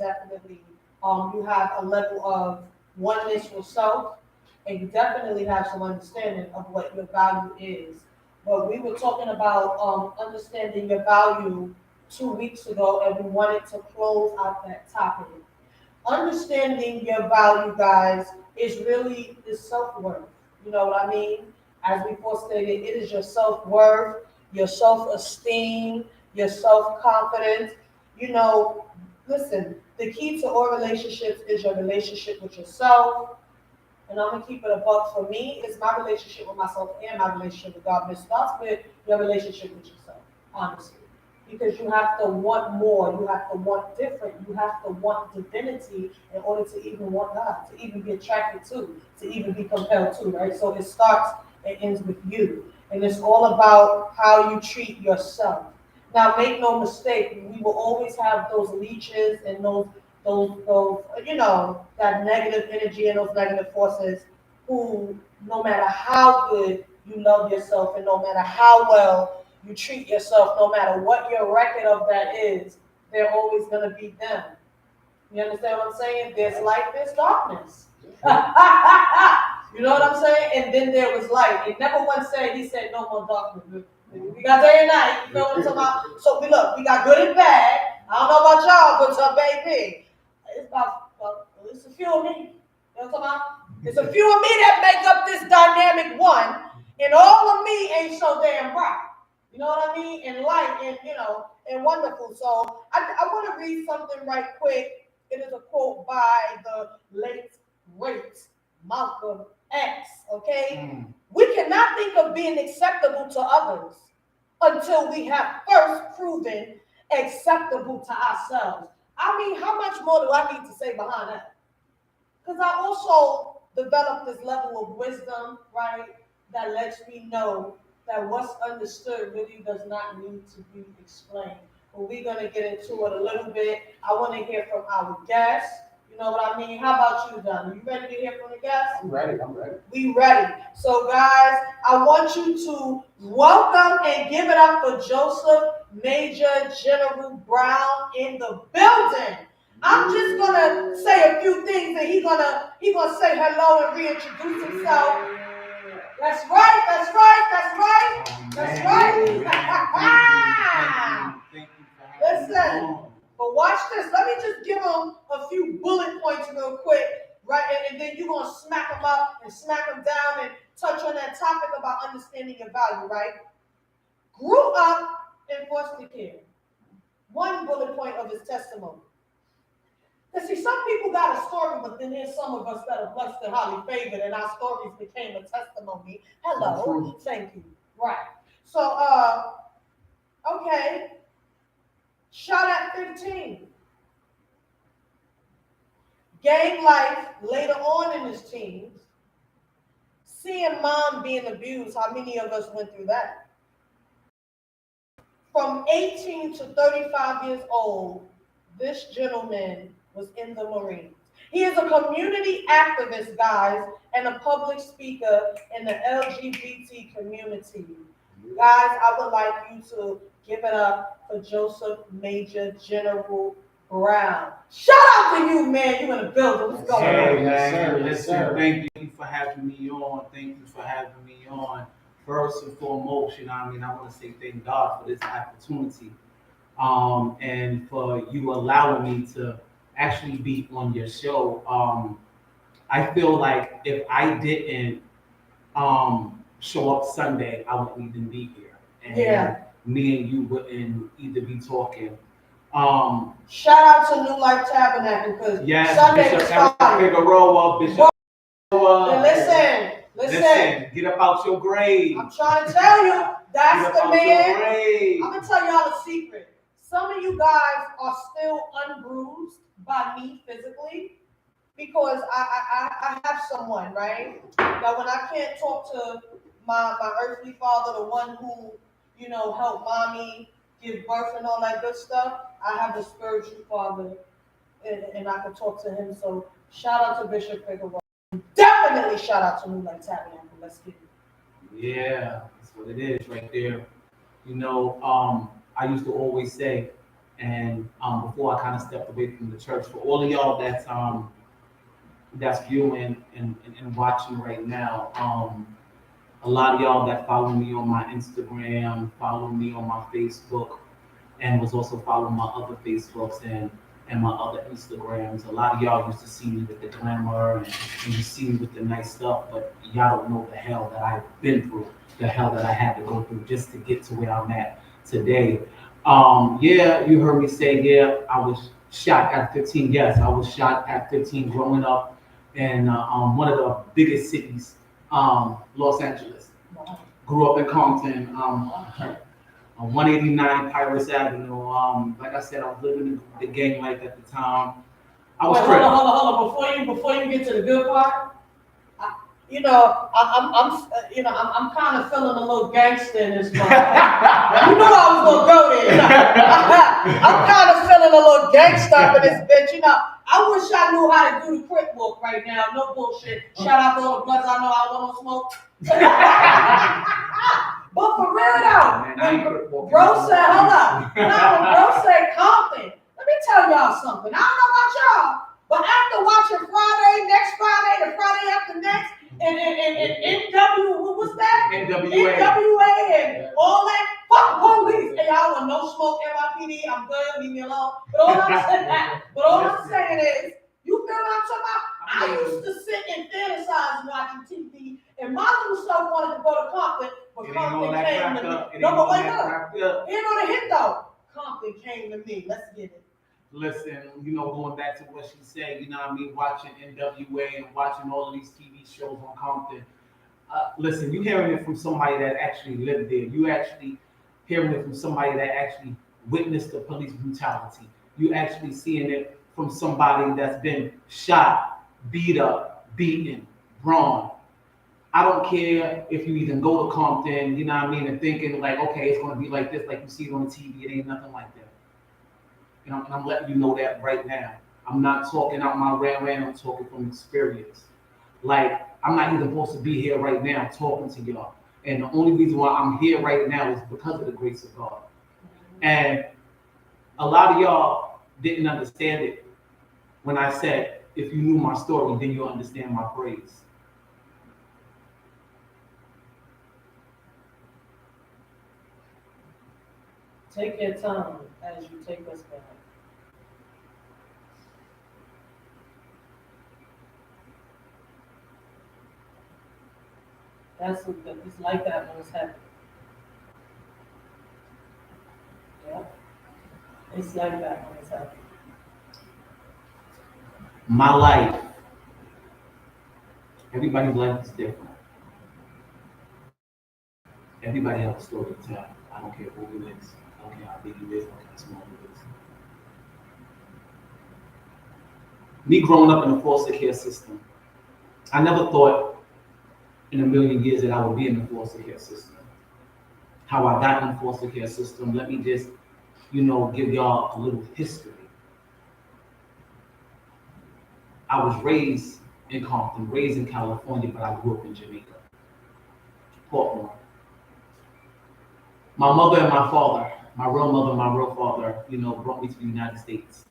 you have a level of oneness with self, and you definitely have some understanding of what your value is. But we were talking about understanding your value 2 weeks ago, and we wanted to close out that topic. Understanding your value, guys, is really the self-worth. You know what I mean? As before stated, it is your self-worth, your self-esteem, your self-confidence. You know, listen, the key to all relationships is your relationship with yourself. And I'm gonna keep it a buck. For me, it's my relationship with myself and my relationship with God. But it starts with your relationship with yourself, honestly. Because you have to want more, you have to want different, you have to want divinity in order to even want God, to even be attracted to even be compelled to, right? So it starts and ends with you. And it's all about how you treat yourself. Now, make no mistake, we will always have those leeches and those, that negative energy and those negative forces who, no matter how good you love yourself and no matter how well you treat yourself, no matter what your record of that is, they're always going to be them. You understand what I'm saying? There's light, there's darkness. You know what I'm saying? And then there was light. It never once said, he said, no more darkness. We got day and night. You know what I'm talking about? So we got good and bad. I don't know about y'all, but to baby, it's a few of me. You know what I'm talking about? It's a few of me that make up this dynamic one, and all of me ain't so damn bright. You know what I mean? And light and wonderful. So I want to read something right quick. It is a quote by the late great Malcolm X. Okay? We cannot think of being acceptable to others until we have first proven acceptable to ourselves. I mean, how much more do I need to say behind that? Because I also developed this level of wisdom, right, that lets me know that what's understood really does not need to be explained. But we're going to get into it a little bit. I want to hear from our guests. You know what I mean? How about you, Don? You ready to hear from the guests? I'm ready. We ready. So, guys, I want you to welcome and give it up for Joseph Major General Brown in the building. I'm just gonna say a few things, and he's gonna say hello and reintroduce himself. That's right. Listen, but watch this. Let me just give him a points real quick, right? And then you're gonna smack them up and smack them down and touch on that topic about understanding your value, right? Grew up in foster care. One bullet point of his testimony. Because see, some people got a story, but then there's some of us that are blessed and highly favored, and our stories became a testimony. Hello, thank you. Right. So, okay, shot at 15. Gang life later on in his teens. Seeing mom being abused, how many of us went through that? From 18 to 35 years old, this gentleman was in the Marines. He is a community activist, guys, and a public speaker in the LGBT community. Guys, I would like you to give it up for Joseph Major General Brown. Shout out to you, man. You in the building. What's going on? Yes, sir. Yes, sir. Thank you for having me on. Thank you for having me on. First and foremost, I want to say thank God for this opportunity. And for you allowing me to actually be on your show. I feel like if I didn't show up Sunday, I wouldn't even be here. And me and you wouldn't either be talking. Shout out to New Life Tabernacle because Yes, Sunday Bishop was Eric fire. Figueroa, Bishop Listen, get up out your grave. I'm trying to tell you, that's the man. I'm gonna tell y'all a secret. Some of you guys are still unbruised by me physically because I have someone, right? Now when I can't talk to my earthly father, the one who, helped mommy give birth and all that good stuff, I have a spiritual father and I can talk to him. So shout out to Bishop Figueroa. Definitely shout out to New Life Tabernacle. Let's get it. Yeah, that's what it is right there. I used to always say, and before I kind of stepped away from the church, for all of y'all that's viewing and watching right now, a lot of y'all that follow me on my Instagram, follow me on my Facebook, and was also following my other Facebooks and my other Instagrams. A lot of y'all used to see me with the glamour and you see me with the nice stuff, but y'all don't know the hell that I've been through, the hell that I had to go through just to get to where I'm at today. You heard me say, I was shot at 15. Yes, I was shot at 15 growing up in one of the biggest cities, Los Angeles. Grew up in Compton, on 189 Pirates Avenue. Like I said, I was living the gang life at the time. I was Hold on. Before you get to the good part, I'm kind of feeling a little gangster in this moment. You knew I was gonna go there. I'm kind of feeling a little gangster up in this bitch. I wish I knew how to do the quick walk right now. No bullshit. Shout out to all the bloods I know I don't smoke. But for real though, bro said, hold up. Now bro said Compton. Let me tell y'all something. I don't know about y'all, but after watching next Friday, the Friday after next, and NW, what was that? NWA and all that. Fuck police. And y'all want no smoke, NYPD. I'm good. Leave me alone. But all I'm saying is, you feel what I'm talking about? I used to sit and fantasize watching TV, and my little self wanted to go to Compton, but Compton came to me. No, but wait up. Here on the hit though. Compton came to me. Let's get it. Listen, going back to what she said, watching NWA and watching all of these TV shows on Compton. Listen, you hearing it from somebody that actually lived there. You actually hearing it from somebody that actually witnessed the police brutality. You actually seeing it from somebody that's been shot, beat up, beaten, brawn. I don't care if you even go to Compton, and thinking like, okay, it's going to be like this, like you see it on the TV. It ain't nothing like that. And I'm letting you know that right now. I'm not talking out my ran. I'm talking from experience. Like, I'm not even supposed to be here right now talking to y'all. And the only reason why I'm here right now is because of the grace of God. And a lot of y'all didn't understand it when I said, if you knew my story, then you'll understand my praise. Take your time as you take us back. It's like that when it's happy. Yeah, it's like that when it's happy. My life, everybody's life is different. Everybody has a story to tell. I don't care who you is. I don't care how big you is. I don't care how small you is. Me growing up in the foster care system, I never thought in a million years that I would be in the foster care system. How I got in the foster care system, let me just, give y'all a little history. I was raised in Compton, raised in California, but I grew up in Jamaica, Portland. My mother and my father, my real mother and my real father, brought me to the United States.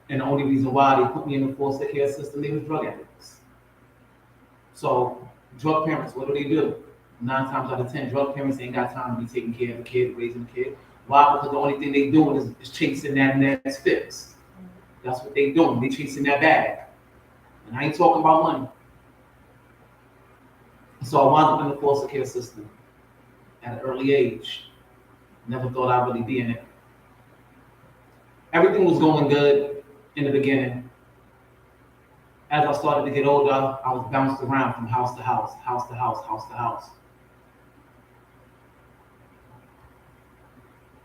And the only reason why they put me in the foster care system, they was drug addicts. So drug parents, what do? 9 times out of 10, drug parents ain't got time to be taking care of a kid, raising a kid. Why? Because the only thing they doing is chasing that next fix. That's what they doing. They chasing that bag. And I ain't talking about money. So I wound up in the foster care system at an early age. Never thought I'd really be in it. Everything was going good in the beginning. As I started to get older, I was bounced around from house to house, house to house, house to house.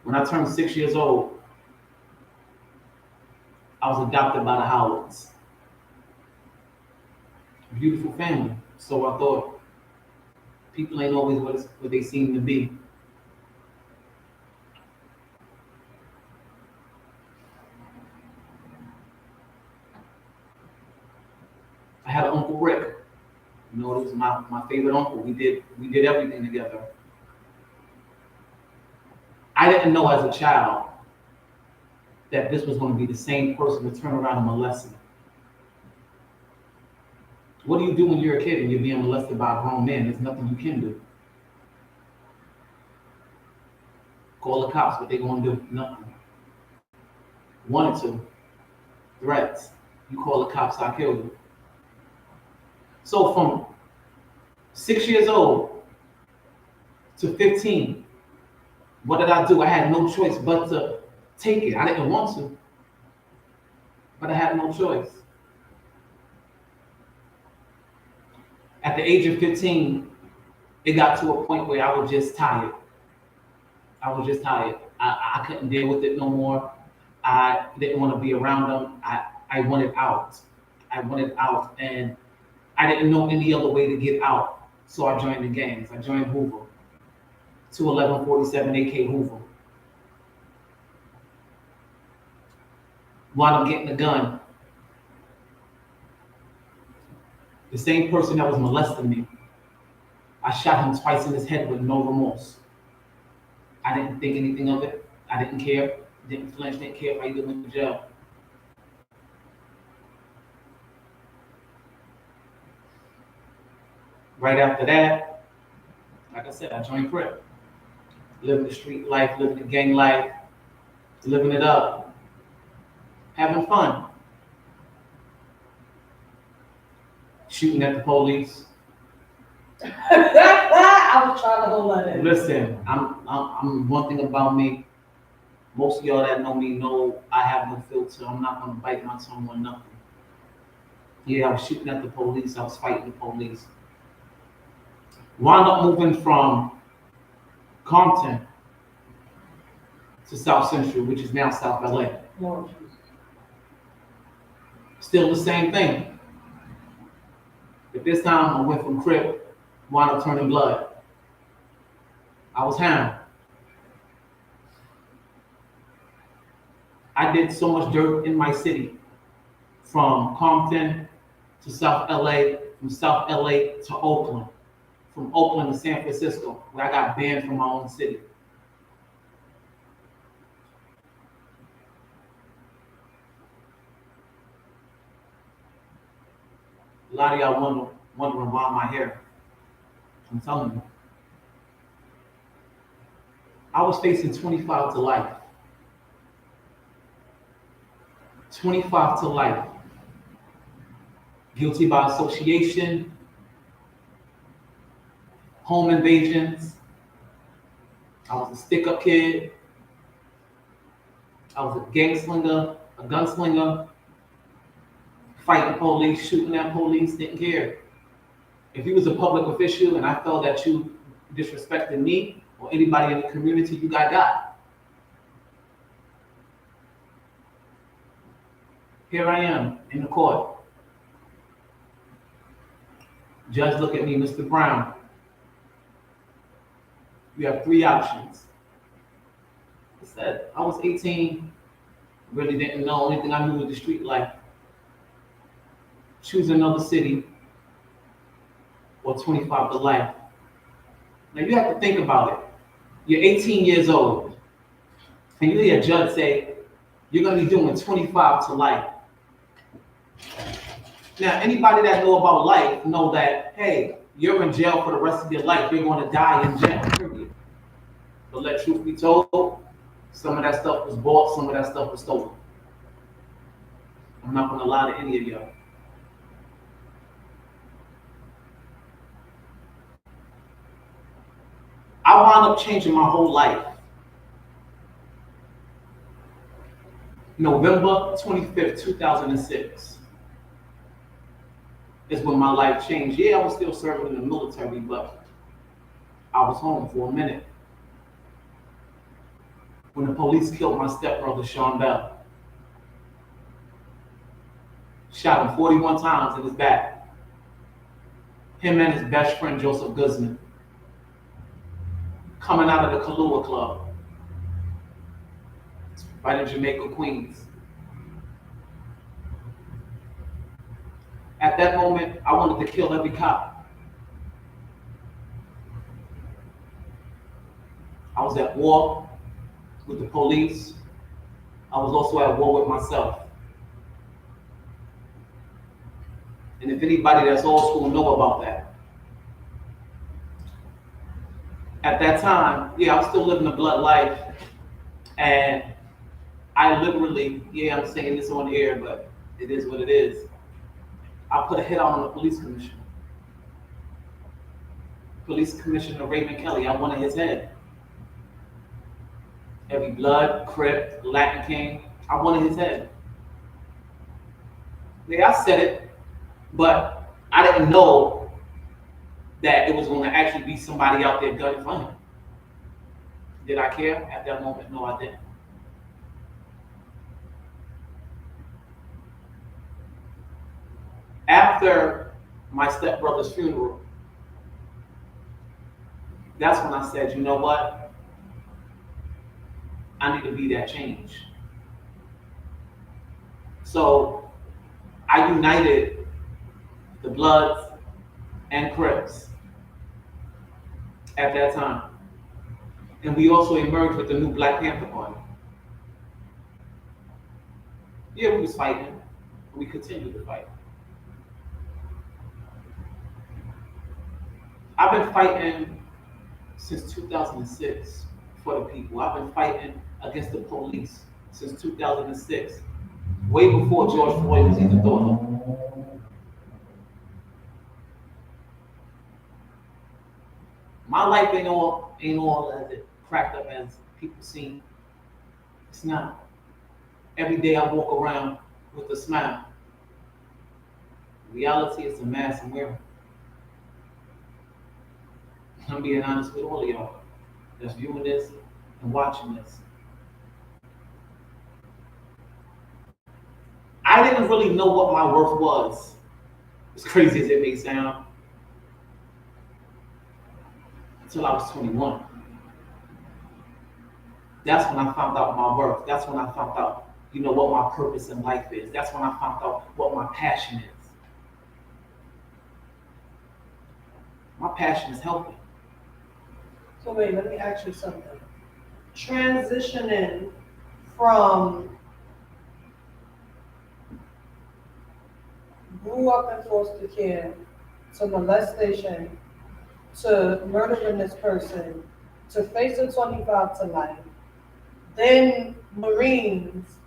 When I turned 6 years old, I was adopted by the Howards. Beautiful family. So I thought people ain't always what they seem to be. I had an Uncle Rick. It was my favorite uncle. We did everything together. I didn't know as a child that this was going to be the same person to turn around and molest me. What do you do when you're a kid and you're being molested by a grown man? There's nothing you can do. Call the cops, what they gonna do? Nothing. Wanted to. Threats. You call the cops, I'll kill you. So from 6 years old to 15, what did I do? I had no choice but to take it. I didn't want to, but I had no choice. At the age of 15, it got to a point where I was just tired. I couldn't deal with it no more. I didn't want to be around them. I wanted out. And I didn't know any other way to get out. So I joined the gangs. I joined Hoover, 211-47 AK Hoover. Wound up getting a gun. The same person that was molesting me, I shot him twice in his head with no remorse. I didn't think anything of it. I didn't care. Didn't flinch, didn't care if I either went to jail. Right after that, like I said, I joined Crip. Living the street life, living the gang life, living it up, having fun. Shooting at the police. I was trying to hold on in. Listen, I'm one thing about me. Most of y'all that know me know I have no filter. I'm not gonna bite my tongue on nothing. Yeah, I was shooting at the police. I was fighting the police. Wound up moving from Compton to South Central, which is now South LA. Lord Jesus. Still the same thing. But this time I went from Crip, wound up turning blood. I was hound. I did so much dirt in my city, from Compton to South LA, from South LA to Oakland, from Oakland to San Francisco, where I got banned from my own city. A lot of y'all wondering why am I here. I'm telling you. I was facing 25 to life. 25 to life. Guilty by association, home invasions. I was a stick-up kid. I was a gangslinger, a gunslinger, fighting police, shooting at police, didn't care. If you was a public official and I felt that you disrespected me or anybody in the community, you got. Here I am in the court. Judge, look at me, Mr. Brown. You have 3 options. I said, I was 18, really didn't know anything I knew was the street life. Choose another city or 25 to life. Now you have to think about it. You're 18 years old, and you hear a judge say, you're gonna be doing 25 to life. Now, anybody that know about life know that, hey, you're in jail for the rest of your life. You're gonna die in jail, period. But let truth be told, some of that stuff was bought, some of that stuff was stolen. I'm not gonna lie to any of y'all. I wound up changing my whole life. November 25th, 2006 is when my life changed. Yeah, I was still serving in the military, but I was home for a minute. When the police killed my stepbrother, Sean Bell. Shot him 41 times in his back. Him and his best friend, Joseph Guzman, coming out of the Kahlua Club, right in Jamaica, Queens. At that moment, I wanted to kill every cop. I was at war with the police. I was also at war with myself. And if anybody that's old school know about that. At that time, yeah, I was still living a blood life. And I literally, yeah, I'm saying this on the air, but it is what it is. I put a hit out on the police commissioner. Police Commissioner Raymond Kelly, I wanted his head. Every blood, Crip, Latin King, I wanted his head. Yeah, I said it, but I didn't know that it was going to actually be somebody out there gunning for him. Did I care at that moment? No, I didn't. After my stepbrother's funeral, that's when I said, you know what? I need to be that change. So I united the Bloods and Crips at that time. And we also emerged with the new Black Panther Party. Yeah, we was fighting. We continued to fight. I've been fighting since 2006 for the people. I've been fighting against the police since 2006, way before George Floyd was even thought of. My life ain't all as it cracked up as people seem. It's not. Every day I walk around with a smile. Reality is a mask I'm wearing. I'm being honest with all of y'all that's viewing this and watching this. I didn't really know what my worth was, as crazy as it may sound, until I was 21. That's when I found out my worth. That's when I found out, what my purpose in life is. That's when I found out what my passion is. My passion is helping. So wait, let me ask you something. Transitioning from grew up in foster care to molestation to murdering this person to facing 25 to life, then Marines,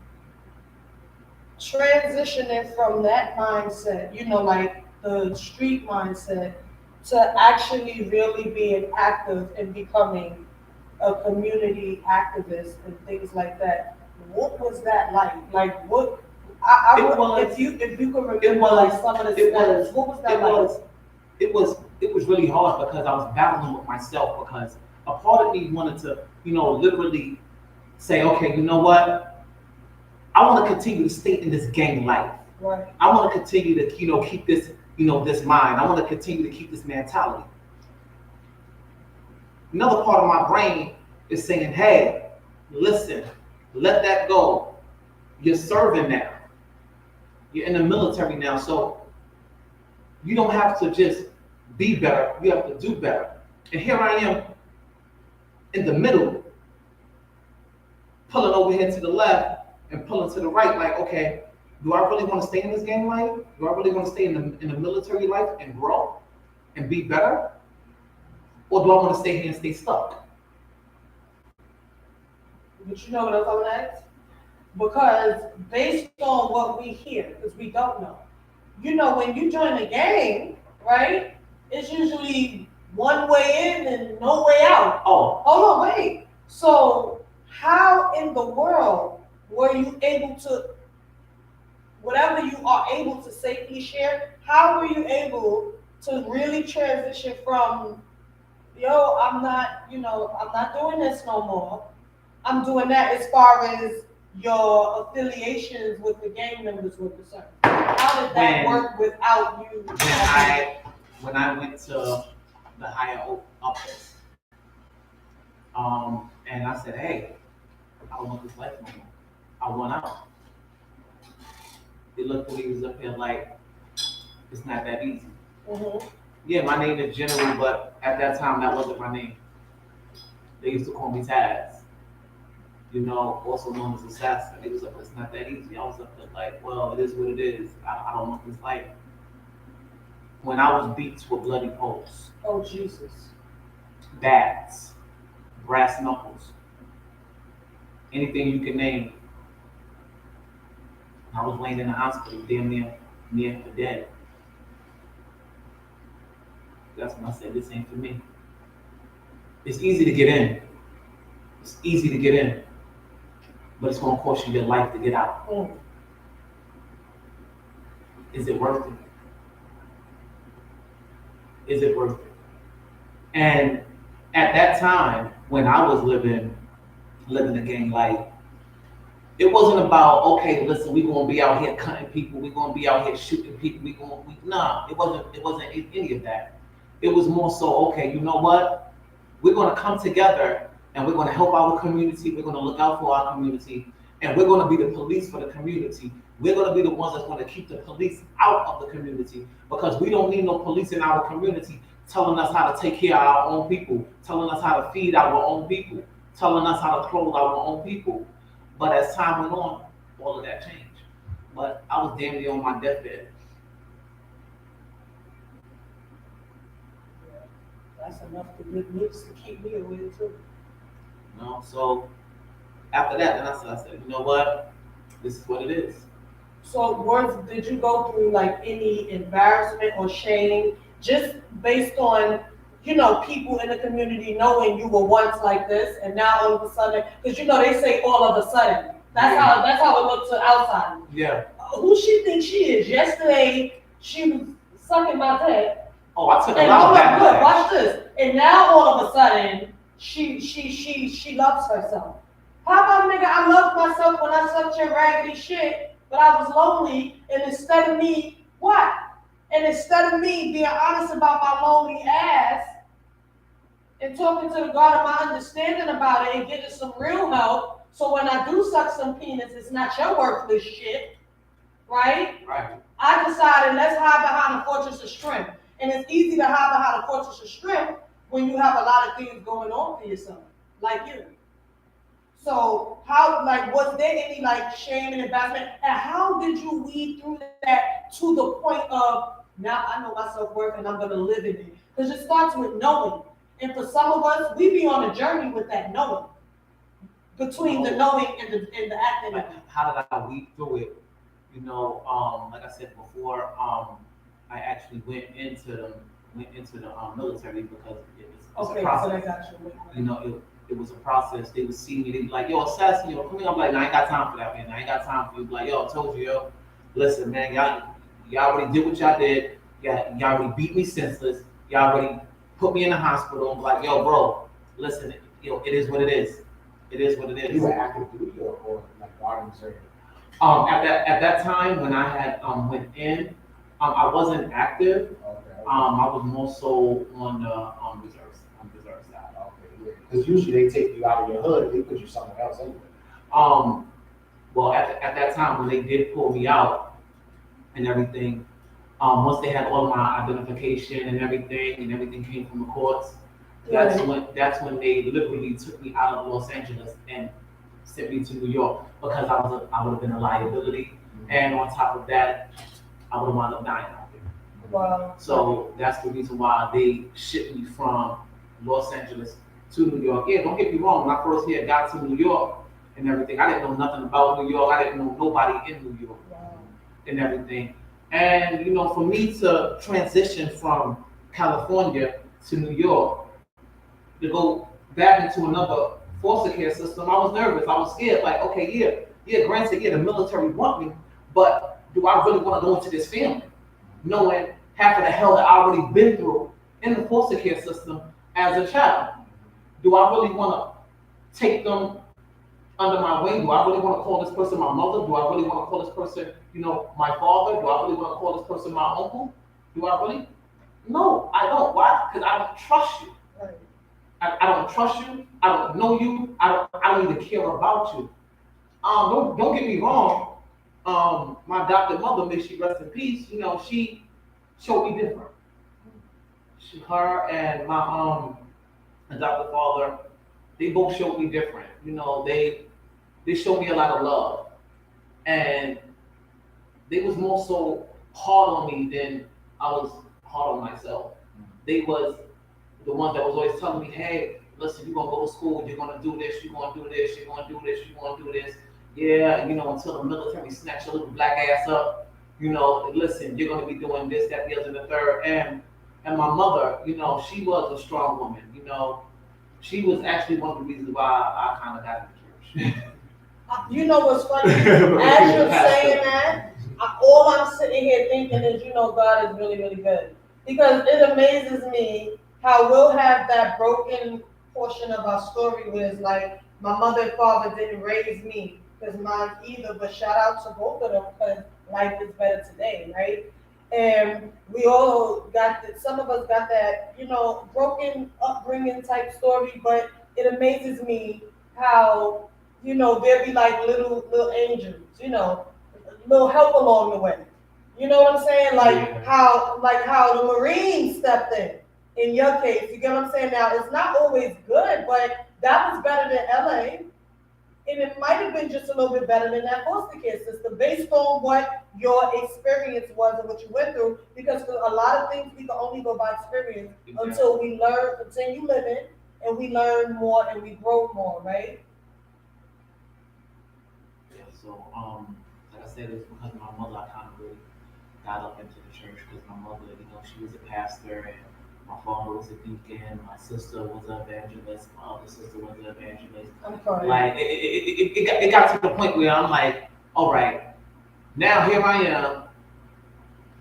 transitioning from that mindset, like the street mindset, to actually really being active and becoming a community activist and things like that. What was that like? Like what? It was, If you could it remember was, like some of the it steps, was, what was that it like? was, it was really hard because I was battling with myself because a part of me wanted to, literally say, okay, you know what? I want to continue to stay in this gang life. Right. I want to continue to, keep this, this mind. I want to continue to keep this mentality. Another part of my brain is saying, hey, listen, let that go. You're serving now. You're in the military now, so you don't have to just be better. You have to do better. And here I am in the middle, pulling over here to the left and pulling to the right. Like, okay, do I really want to stay in this gang life? Do I really want to stay in the military life and grow and be better? Or do I want to stay here and stay stuck? But you know what else I want to ask? Because based on what we hear, because we don't know, when you join a gang, right? It's usually one way in and no way out. Oh, Hold on, wait. So how in the world were you able to, whatever you are able to safely share, how were you able to really transition from, yo, I'm not doing this no more. I'm doing that as far as your affiliations with the gang members were concerned. How did that work without you? When I went to the higher office, and I said, hey, I don't want this life no more. I want out. They looked at me, was up here like, it's not that easy. Mm-hmm. Yeah, my name is General, but at that time that wasn't my name. They used to call me Taz. Also known as Assassin. They was like, it's not that easy. I was up there like, well, it is what it is. I don't want this life. When I was beat to a bloody pulse, Oh, Jesus. bats, brass knuckles, anything you can name, I was laying in the hospital, damn near for dead. That's when I said, this ain't for me. It's easy to get in. It's easy to get in, but it's going to cost you your life to get out. Mm. Is it worth it? Is it worth it? And at that time, when I was living a gang life, it wasn't about, okay, listen, we're gonna be out here cutting people, we're gonna be out here shooting people, nah, it wasn't any of that. It was more so, okay, you know what? We're gonna come together and we're gonna help our community, we're gonna look out for our community, and we're gonna be the police for the community. We're gonna be the ones that's gonna keep the police out of the community because we don't need no police in our community telling us how to take care of our own people, telling us how to feed our own people, telling us how to clothe our own people. But as time went on, all of that changed. But I was damn near on my deathbed. That's enough to good news to keep me away too. So after that, then I said, you know what? This is what it is. So, did you go through like any embarrassment or shame just based on, people in the community knowing you were once like this and now all of a sudden, because they say all of a sudden. That's how it looks to outside. Yeah. Who she thinks she is? Yesterday she was sucking my dick. Oh, I took a And lot of that. look, watch this. And now all of a sudden she loves herself. How about nigga? I loved myself when I sucked your raggedy shit, but I was lonely, and instead of me, what? And instead of me being honest about my lonely ass and talking to the God of my understanding about it and getting some real help, so when I do suck some penis, it's not your worthless shit, right? Right. I decided let's hide behind a fortress of strength. And it's easy to hide behind a fortress of strength when you have a lot of things going on for yourself, like you. So was there any shame and embarrassment? And how did you weed through that to the point of, now I know my self-worth and I'm gonna live in it? Because it starts with knowing. And for some of us, we be on a journey with that knowing. Between the knowing and the acting. How did I weed through it? Like I said before, I actually went into went into the military because it's a Okay, so process. they got you. You know, it was a process. They would see me, they'd be like, yo, assassin, yo, come here. I'm like, nah, I ain't got time for that, man. I ain't got time for you. Like, yo, I told you, yo, listen, man, y'all already did what y'all did. Y'all already beat me senseless. Y'all already put me in the hospital. I'm like, yo, bro, listen, yo, it is what it is. It is what it is. You were active duty or like guard and reserve? At that time when I had went in, I wasn't active. Okay. I was more so on the reserve side. Okay, yeah. Because usually they take you out of your hood, they put you somewhere else anyway. Well, at that time when they did pull me out and everything, once they had all of my identification and everything came from the courts, that's when they literally took me out of Los Angeles and sent me to New York because I would have been a liability, and on top of that, I would have wound up dying out there. Wow. So that's the reason why they shipped me from Los Angeles to New York. Yeah, don't get me wrong. When I first here got to New York and everything, I didn't know nothing about New York. I didn't know nobody in New York and everything. And you know, for me to transition from California to New York to go back into another foster care system, I was nervous. I was scared. Like, okay, yeah, granted, yeah, the military want me, but do I really want to go into this family, knowing half of the hell that I already been through in the foster care system as a child? Do I really want to take them under my wing? Do I really want to call this person my mother? Do I really want to call this person, you know, my father? Do I really want to call this person my uncle? Do I really? No, I don't. Why? Because I don't trust you. I don't trust you. I don't know you. I don't even care about you. Don't get me wrong. My adopted mother, may she rest in peace. You know, she showed me different. Her and my adopted father, they both showed me different. You know, they showed me a lot of love, and they was more so hard on me than I was hard on myself. They was the ones that was always telling me, hey, listen, you're gonna go to school, you're gonna do this, you're gonna do this, you're gonna do this, you're gonna do this. Yeah, you know, until the military snatch your little black ass up, you know, listen, you're gonna be doing this, that, the other, and the third. And my mother, you know, she was a strong woman, you know. She was actually one of the reasons why I kind of got into church. You know what's funny? As you're saying that, all I'm sitting here thinking is, you know, God is really, really good. Because it amazes me how we'll have that broken portion of our story where it's like, my mother and father didn't raise me, because mine either, but shout out to both of them because life is better today, right? And we all got that, some of us got that, you know, broken upbringing type story, but it amazes me how, you know, there be like little angels, you know, little help along the way. You know what I'm saying? Like how the Marines stepped in your case. You get what I'm saying? Now it's not always good, but that was better than LA. And it might have been just a little bit better than that foster care system based on what your experience was and what you went through. Because for a lot of things, we can only go by experience until we learn, continue living, and we learn more and we grow more, right? Yeah, so, like I said, it's because of my mother, I kind of really got up into the church because my mother, you know, she was a pastor and my father was a deacon, my sister was an evangelist, my other sister was an evangelist. I'm sorry. Like, it got to the point where I'm like, all right, now here I am,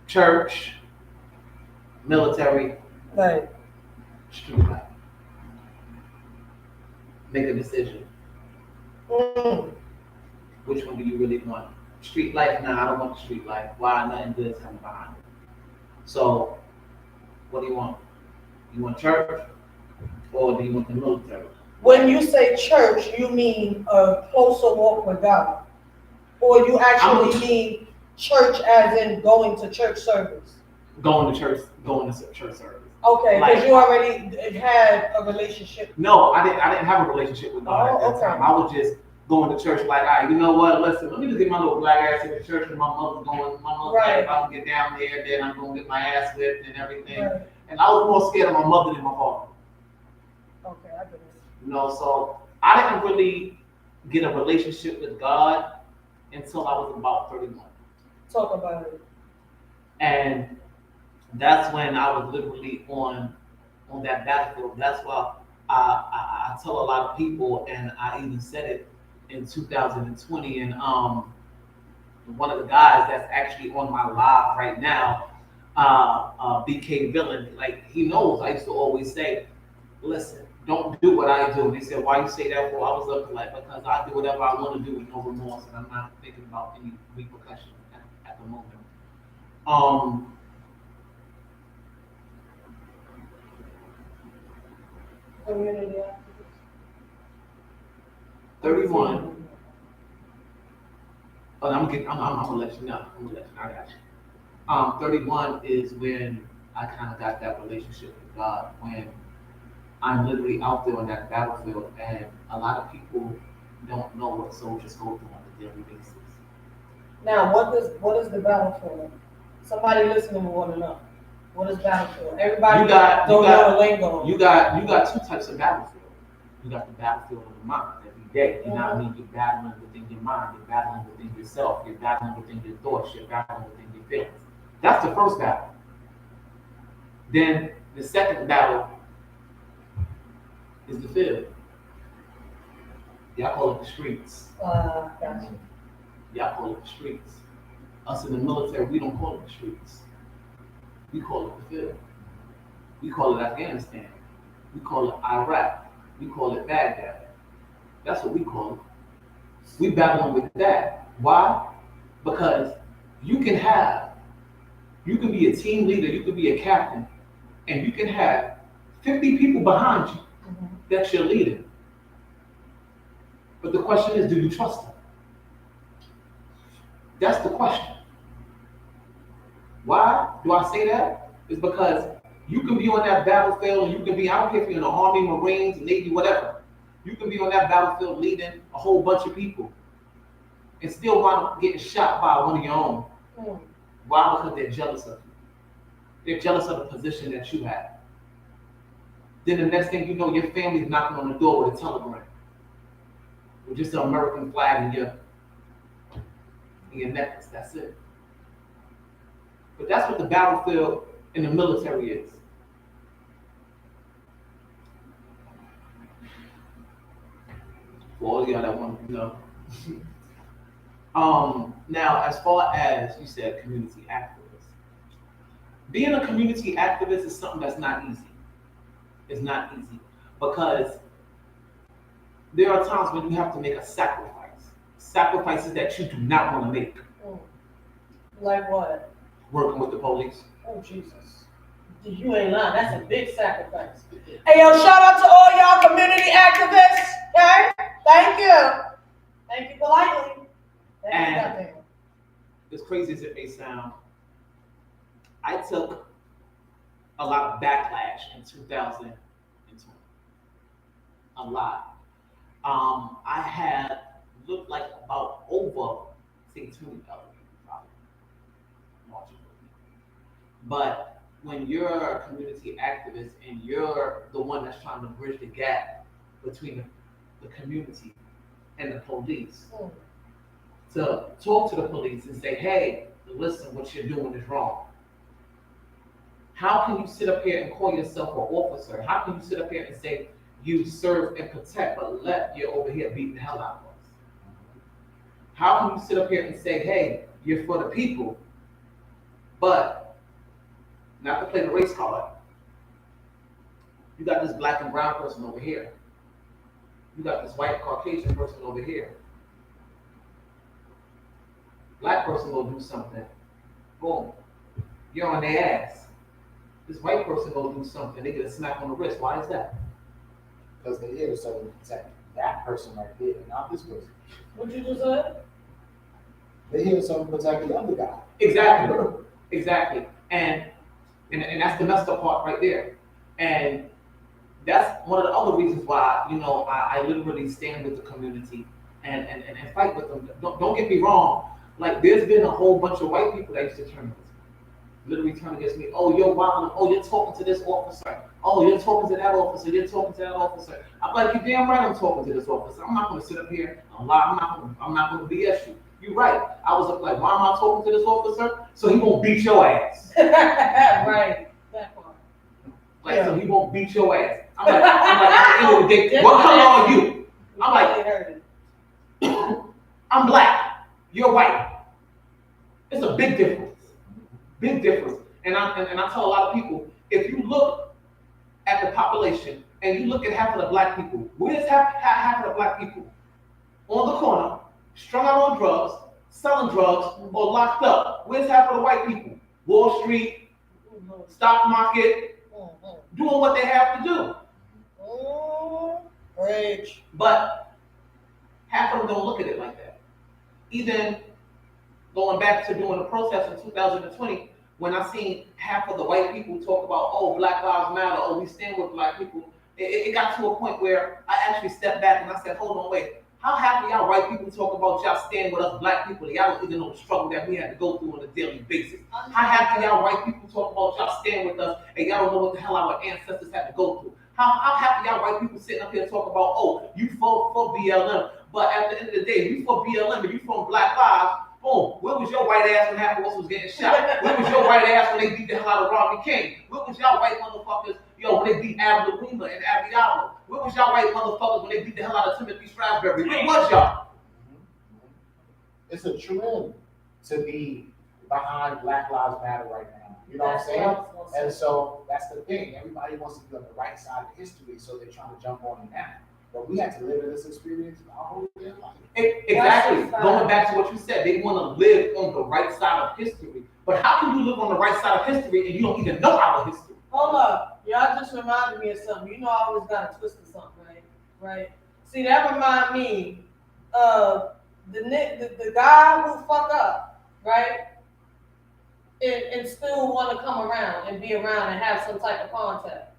church, military, Right. street life. Make a decision. Which one do you really want? Street life? Nah, I don't want the street life. Why? Nothing good is coming behind it. So, what do you want? You want church, or do you want the military? When you say church, you mean a closer walk with God, or you actually mean church as in going to church service? Going to church service. Okay, because Like, you already had a relationship. No, I didn't have a relationship with God at that time. I was just going to church like, all right, you know what? Listen, let me just get my little black ass in the church, and my mother's going. My mother's like, if I don't get down there, then I'm gonna get my ass whipped and everything. Right. And I was more scared of my mother than my father. Okay, I get it. You know, so I didn't really get a relationship with God until I was about 31. Talk about it. And that's when I was literally on that battlefield. That's why I tell a lot of people, and I even said it in 2020. And one of the guys that's actually on my live right now, BK Villain, like he knows. I used to always say, "Listen, don't do what I do." And they said, "Why you say that for?" I was up like, because I do whatever I want to do with no remorse, and I'm not thinking about any repercussions at the moment. Um, 31. Oh, I'm gonna let you know. I'm gonna let you know. I got you. 31 is when I kind of got that relationship with God, when I'm literally out there on that battlefield, and a lot of people don't know what soldiers go through on a daily basis. Now, what is the battlefield? Somebody listening will want to know. What is battlefield? Everybody don't know the lingo. You got two types of battlefield. You got the battlefield of the mind every day. You know what I mean? You're battling within your mind. You're battling within yourself. You're battling within your thoughts. You're battling within your feelings. That's the first battle. Then the second battle is the field. Y'all call it the streets. Gotcha. Y'all call it the streets. Us in the military, we don't call it the streets. We call it the field. We call it Afghanistan. We call it Iraq. We call it Baghdad. That's what we call it. We battling with that. Why? Because you can be a team leader, you can be a captain, and you can have 50 people behind you that you're leading. But the question is, do you trust them? That's the question. Why do I say that? It's because you can be on that battlefield, and you can be, I don't care if you're in the Army, Marines, Navy, whatever. You can be on that battlefield leading a whole bunch of people and still wind up getting shot by one of your own. Why? Because they're jealous of you. They're jealous of the position that you have. Then the next thing you know, your family's knocking on the door with a telegram. With just an American flag in your necklace. That's it. But that's what the battlefield in the military is. For all of y'all that want to know. Now, as far as you said, community activists. Being a community activist is something that's not easy. It's not easy because there are times when you have to make a sacrifice. Sacrifices that you do not want to make. Like what? Working with the police. Oh, Jesus. You ain't lying. That's a big sacrifice. Hey, yo, shout out to all y'all community activists. Okay? Thank you. Thank you politely. And as crazy as it may sound, I took a lot of backlash in 2020. A lot. I had looked like about over, say, 20,000 probably marching with me. But when you're a community activist and you're the one that's trying to bridge the gap between the community and the police, to talk to the police and say, hey, listen, what you're doing is wrong. How can you sit up here and call yourself an officer? How can you sit up here and say you serve and protect, but you're over here beating the hell out of us? How can you sit up here and say, hey, you're for the people, but not to play the race card, you got this black and brown person over here. You got this white Caucasian person over here. Black person will do something, boom, you're on their ass. This white person will do something, they get a smack on the wrist. Why is that? Because they're here so to protect that person right there, not this person. What you just said? They're here so to protect the other guy. Exactly. And that's the messed up part right there. And that's one of the other reasons why, I literally stand with the community and fight with them. Don't get me wrong. Like, there's been a whole bunch of white people that used to turn against me. Literally turn against me. Oh, you're wild. Oh, you're talking to this officer. Oh, you're talking to that officer. You're talking to that officer. I'm like, you're damn right I'm talking to this officer. I'm not going to sit up here and lie. I'm not going to BS you. You're right. I was like, why am I talking to this officer? So he won't beat your ass. Right. That part. Like, Yeah. so he won't beat your ass. I'm like, at the end of the day, what color are you? I'm like, I'm black. You're white. It's a big difference. Big difference. And I tell a lot of people, if you look at the population and you look at half of the black people, where's half of the black people? On the corner, strung out on drugs, selling drugs, or locked up. Where's half of the white people? Wall Street, stock market, doing what they have to do. Rage. But half of them don't look at it like that. Even going back to doing the protest in 2020, when I seen half of the white people talk about, oh, Black Lives Matter, oh, we stand with black people, it got to a point where I actually stepped back and I said, hold on, wait. How happy y'all white people talk about y'all stand with us black people? Y'all don't even know the struggle that we had to go through on a daily basis. How happy y'all white people talk about y'all stand with us and y'all don't know what the hell our ancestors had to go through? How happy y'all white people sitting up here talk about, oh, you for BLM, but at the end of the day, you for BLM and you from Black Lives, boom, where was your white ass when half of us was getting shot? Where was your white ass when they beat the hell out of Rodney King? Where was y'all white motherfuckers, when they beat Abdul Lima and Abiyahu? Where was y'all white motherfuckers when they beat the hell out of Timothy Strasberry? Where was y'all? It's a trend to be behind Black Lives Matter right now. You know what I'm saying? And so that's the thing. Everybody wants to be on the right side of history, so they're trying to jump on it now. But we have to live in this experience our whole damn life. Exactly. Going back to what you said, they want to live on the right side of history. But how can you live on the right side of history and you don't even know our history? Hold up. Y'all just reminded me of something. You know I always got a twist of something, right? Right? See, that remind me of the guy who fuck up, right? And still want to come around and be around and have some type of contact.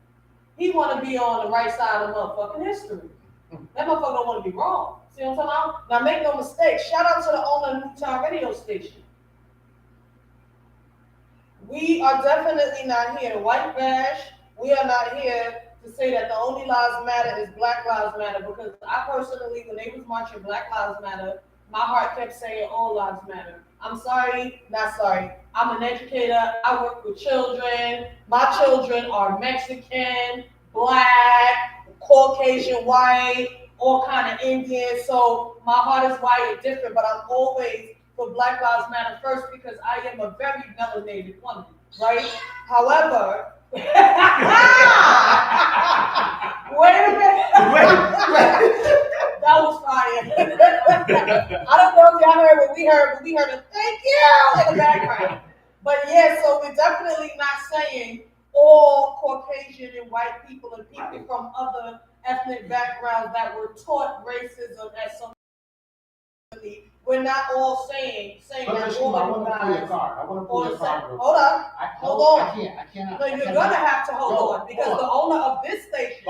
He want to be on the right side of motherfucking history. That motherfucker don't want to be wrong. See what I'm talking about? Now make no mistake. Shout out to the owner of Newtown radio station. We are definitely not here to white bash. We are not here to say that the only lives matter is Black Lives Matter, because I personally, when they was marching Black Lives Matter, my heart kept saying all lives matter. I'm sorry, not sorry. I'm an educator. I work with children. My children are Mexican, Black, Caucasian, white, all kind of Indian. So my heart is wired different, but I'm always for Black Lives Matter first because I am a very melanated woman, right? However, wait a minute. That was fire. I don't know if y'all heard what we heard, but we heard a thank you in the background. But yeah, so we're definitely not saying all Caucasian and white people and people from other ethnic backgrounds that were taught racism as some. We're not all saying that all I you want to pull your card. I want to pull your card. Hold on. Hold on. I can't. No, you're gonna have to hold on because the owner of this station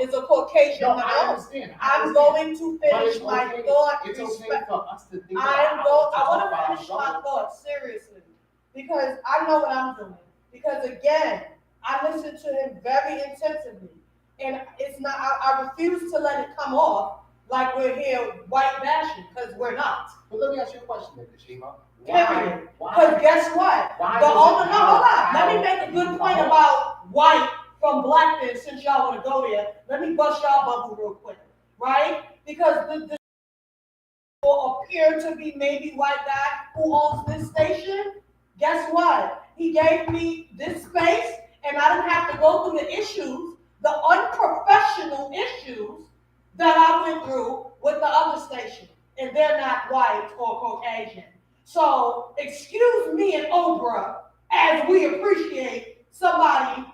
is a Caucasian. No, I understand. I'm going to finish my thought. It's okay for us to think. I want to finish my thought seriously because I know what I'm doing. Because again, I listen to him very intensively, and it's not. I refuse to let it come off like we're here white bashing, because we're not. But let me ask you a question, CASHEMA. Period. Because guess what? The owner, no, hold on. Let me make a good point about white from black then, since y'all want to go there. Let me bust y'all bubble real quick, right? Because the appear to be maybe white guy who owns this station, guess what? He gave me this space, and I didn't have to go through the issues, the unprofessional issues that I went through with the other station, and they're not white or Caucasian. So excuse me and Oprah as we appreciate somebody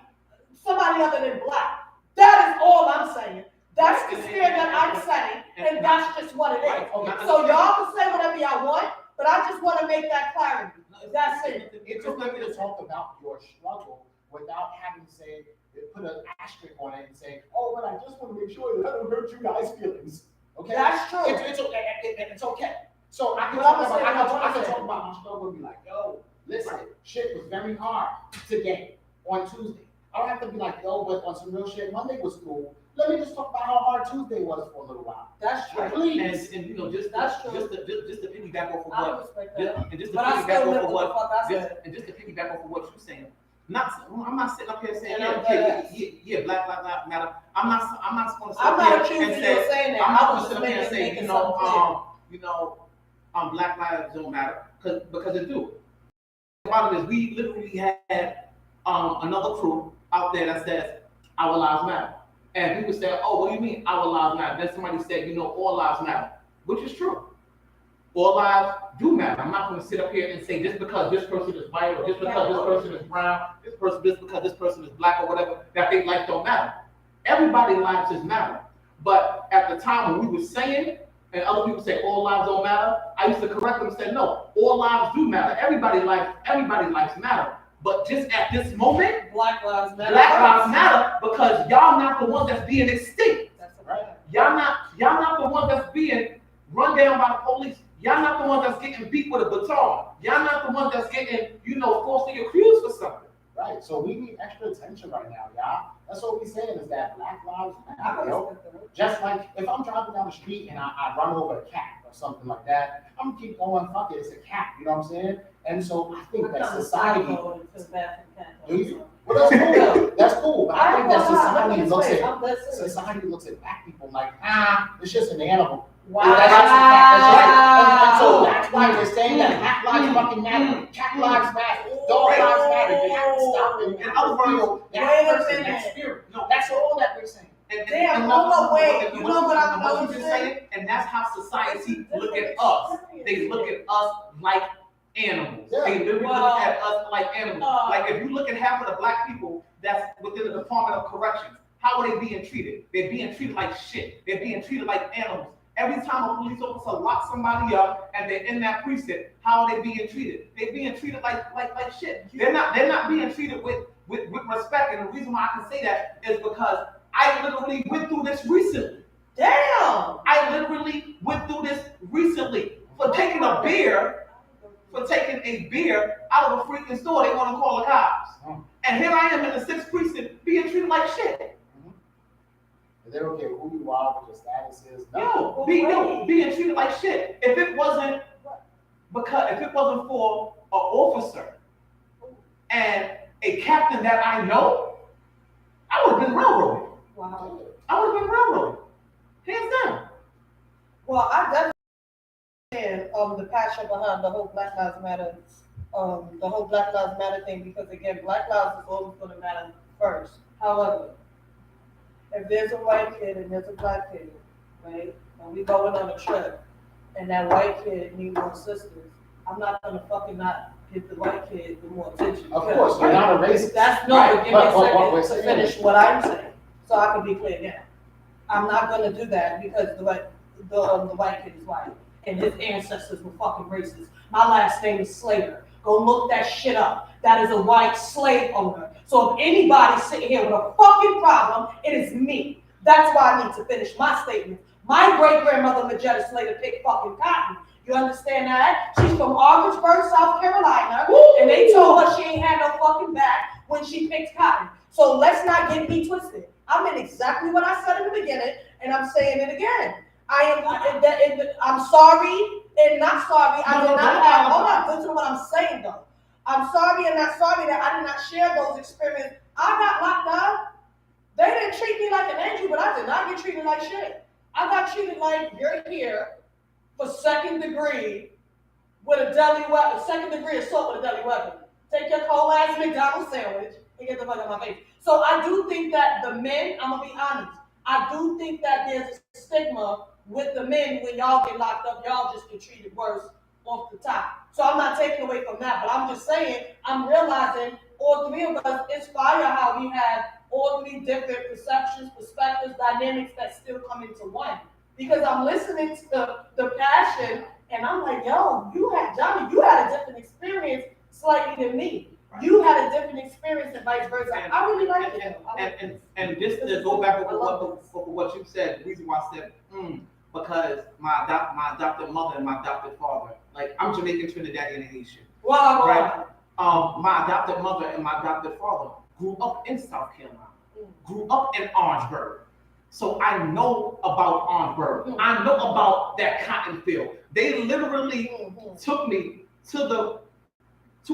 other than black. That is all I'm saying. That's the standard that I'm setting, and that's just what it is. So y'all can say whatever y'all want, but I just want to make that clarity. That's it. It's okay to talk about your struggle without having to say, put an asterisk on it and say, oh, but I just want to make sure that I don't hurt you guys' feelings. Okay? That's true. It's okay. So I can talk about my struggle and be like, yo, listen, shit was very hard today, on Tuesday. I don't have to be like, yo, but on some real shit, Monday was cool. let me just talk about how hard Tuesday was for a little while. That's true. Please. And you know, That's true. just to piggyback off of I what, respect just, that. and just to But I piggyback still off live of what the what, fuck I said. and just to piggyback off of what you're saying. I'm not sitting up here saying, And yeah, I'm dead ass. yeah, Black Lives Matter. I'm not going to sit I'm up not here accusing and you say, of saying that. I'm I not was going to just sit up here and say, making something clear. Black lives don't matter, because it do. About it is, we literally had another crew out there that says our lives matter, and people say, oh, what do you mean our lives matter? Then somebody said, all lives matter, which is true. All lives do matter. I'm not going to sit up here and say just because this person is white, or just because this person is brown, just because this person is black or whatever, that their life don't matter. Everybody's lives just matter. But at the time when we were saying it, and other people say all lives don't matter, I used to correct them and say, no, all lives do matter. Everybody's lives matter. But just at this moment, Black lives matter. Black lives matter, because y'all not the ones that's being extinct. That's right. Y'all not the ones that's being run down by the police. Y'all not the ones that's getting beat with a baton. Y'all not the ones that's getting, falsely accused for something. Right, so we need extra attention right now, y'all. That's what we're saying is that Black lives matter, yo. Just like if I'm driving down the street and I run over a cat or something like that, I'm gonna keep going, fuck it, it's a cat, you know what I'm saying? And so I think that society. Do you? Well, that's cool. That's cool. But I think that society looks at black people like, it's just an animal. Wow. That's just a cat. And so that's why we're saying that black lives fucking matter, cat lives matter, dog lives matter. They have to stop it. In other words, that person, that spirit. No, that's all that we're saying. Damn, hold on, wait. You know what I'm just saying? And that's how society look at us. They look at us like animals. Yeah. They literally look at us like animals. Like if you look at half of the black people that's within the Department of Corrections, how are they being treated? They're being treated like shit. They're being treated like animals. Every time a police officer locks somebody up and they're in that precinct, how are they being treated? They're being treated like shit. They're not being treated with respect. And the reason why I can say that is because I literally went through this recently. Damn! I literally went through this recently for taking a beer out of a freaking store. They want to call the cops. And here I am in the 6th precinct being treated like shit. They don't care who you are, what your status is. Being treated like shit. If it wasn't for an officer and a captain that I know, I would have been railroaded. Wow. I would have been railroaded. Hands down. Well, I definitely understand the passion behind the whole Black Lives Matter thing, because again, Black lives is always going to matter first. However, if there's a white kid and there's a black kid, right, and we going on a trip, and that white kid needs more sisters, I'm not gonna fucking not give the white kid the more attention. Of course, you're not a racist. That's no, Right, but give me a but second to finish what I'm saying, so I can be clear again. I'm not gonna do that because the white kid is white, and his ancestors were fucking racist. My last name is Slater. Go look that shit up. That is a white slave owner. So if anybody's sitting here with a fucking problem, it is me. That's why I need to finish my statement. My great-grandmother, Majetta Slater, picked fucking cotton. You understand that? She's from Argosburg, South Carolina, and they told her she ain't had no fucking back when she picked cotton. So let's not get me twisted. I meant exactly what I said in the beginning, and I'm saying it again. I'm sorry and not sorry. I did not have, hold on, listen to what I'm saying though. I'm sorry and not sorry that I did not share those experiences. I got locked up. They didn't treat me like an angel, but I did not get treated like shit. I got treated like you're here for 2nd degree with a deadly weapon, 2nd degree assault with a deadly weapon. Take your cold ass McDonald's sandwich and get the fuck out of my face. So I do think that the men, I'm gonna be honest, I do think that there's a stigma with the men when y'all get locked up, y'all just get treated worse off the top. So I'm not taking away from that, but I'm just saying, I'm realizing all 3 of us, it's fire how we have all 3 different perceptions, perspectives, dynamics that still come into one. Because I'm listening to the passion, and I'm like, yo, Johnny, you had a different experience slightly than me. Right. You had a different experience and vice versa. I really like it. And just to go back over what you said, the reason why I said, because my adopted mother and my adopted father, like I'm Jamaican, Trinidadian, and Haitian. Wow. Right? My adopted mother and my adopted father grew up in South Carolina, grew up in Orangeburg. So I know about Orangeburg. I know about that cotton field. They literally took me to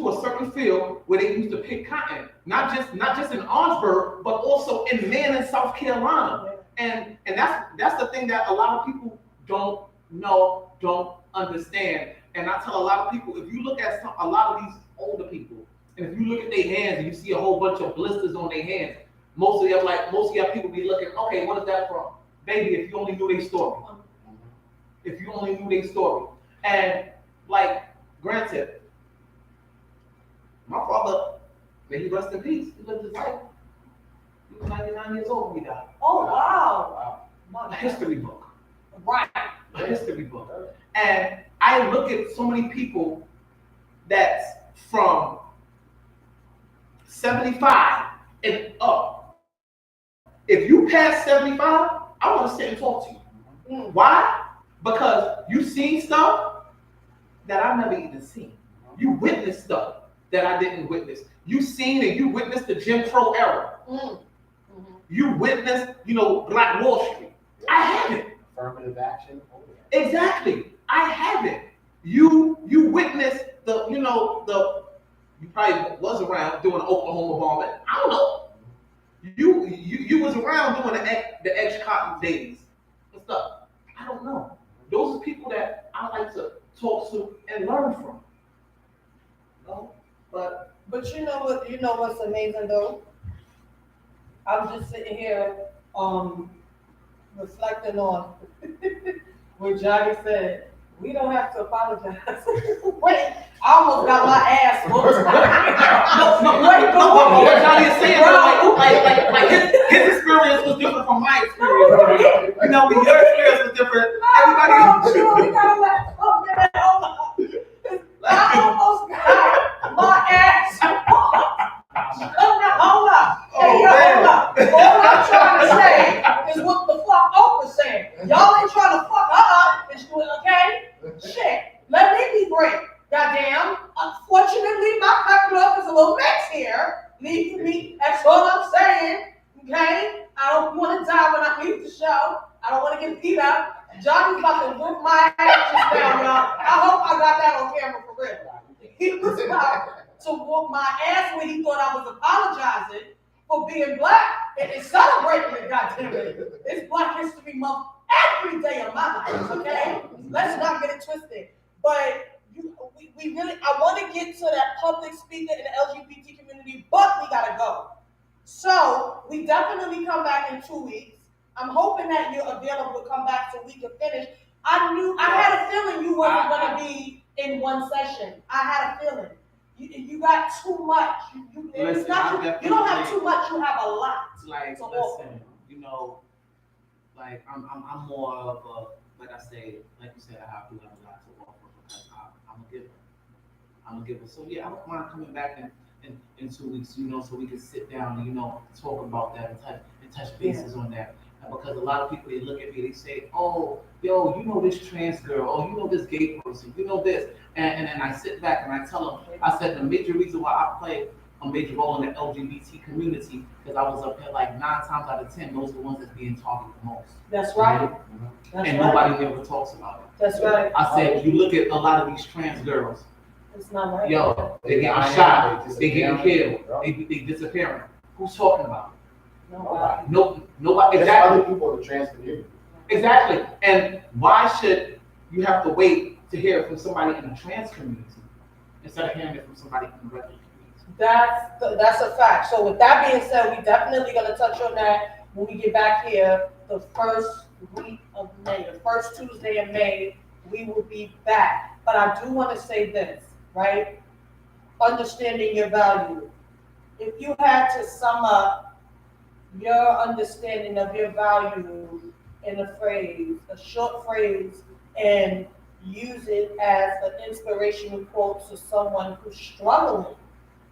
a certain field where they used to pick cotton, not just in Orangeburg, but also in Manning, South Carolina. And that's the thing that a lot of people don't know, don't understand. And I tell a lot of people, if you look at a lot of these older people, and if you look at their hands and you see a whole bunch of blisters on their hands, most of y'all people be looking, okay, what is that from? Baby, if you only knew their story. If you only knew their story. And like, granted, my father, may he rest in peace, he lived his life. He was 99 years old when he died. Oh, wow. A history book. Right. A history book. And I look at so many people that's from 75 and up. If you pass 75, I want to sit and talk to you. Why? Because you seen stuff that I never even seen. You witnessed stuff that I didn't witness. You seen and you witnessed the Jim Crow era. You witnessed, Black Wall Street. I haven't. Affirmative action. Exactly. I haven't. You witnessed you probably was around doing the Oklahoma bombing. I don't know. You was around doing the Edge Cotton days and stuff. I don't know. Those are people that I like to talk to and learn from. But you know what? You know what's amazing though? I'm just sitting here, reflecting on what Johnny said. We don't have to apologize. Wait, I almost got my ass whooped. what Johnny is saying, like his experience was different from my experience. Your experience was different. Everybody. I almost got my ass whooped. Hold up. All I'm trying to say is what the fuck Oprah said. Y'all ain't trying to fuck her up. Okay? Shit. Let me be great. Goddamn. Unfortunately, my cut club is a little mixed here. Leave me. That's all I'm saying. Okay? I don't want to die when I leave the show. I don't want to get beat up. Johnny's about to whip my ass just now, y'all. I hope I got that on camera for real. He was about to whoop my ass when he thought I was apologizing for being black and celebrating it, goddammit. It's Black History Month every day of my life, okay? Let's not get it twisted. But we really, I want to get to that public speaker in the LGBT community, but we gotta go. So we definitely come back in 2 weeks. I'm hoping that you're available to come back so we can finish. I had a feeling you wasn't gonna be in one session. I had a feeling. You got too much. It's not you don't have too much. You have a lot. Like, listen, like I'm more of a, like you said, I do have a lot to offer because I'm a giver. I'm a giver. So yeah, I don't mind coming back in 2 weeks, so we can sit down and talk about that and touch bases on that. And because a lot of people, they look at me, they say, oh, yo, this trans girl, oh, this gay person, this. And I sit back and I tell them, I said the major reason why I play a major role in the LGBT community, because I was up here like 9 times out of 10, those are the ones that's being targeted the most. That's right. And nobody ever talks about it. That's right. I said, you look at a lot of these trans girls, it's not right. yo, they're getting shot, they're getting killed, they disappearing. Who's talking about it? Nobody. Exactly. Other people in the trans community. Exactly. And why should you have to wait to hear it from somebody in the trans community instead of hearing it from somebody in the regular community? That's a fact. So with that being said, we definitely gonna touch on that when we get back here the first week of May, the first Tuesday in May. We will be back. But I do want to say this, right? Understanding your value. If you had to sum up your understanding of your value in a phrase, a short phrase, and use it as an inspirational quote to someone who's struggling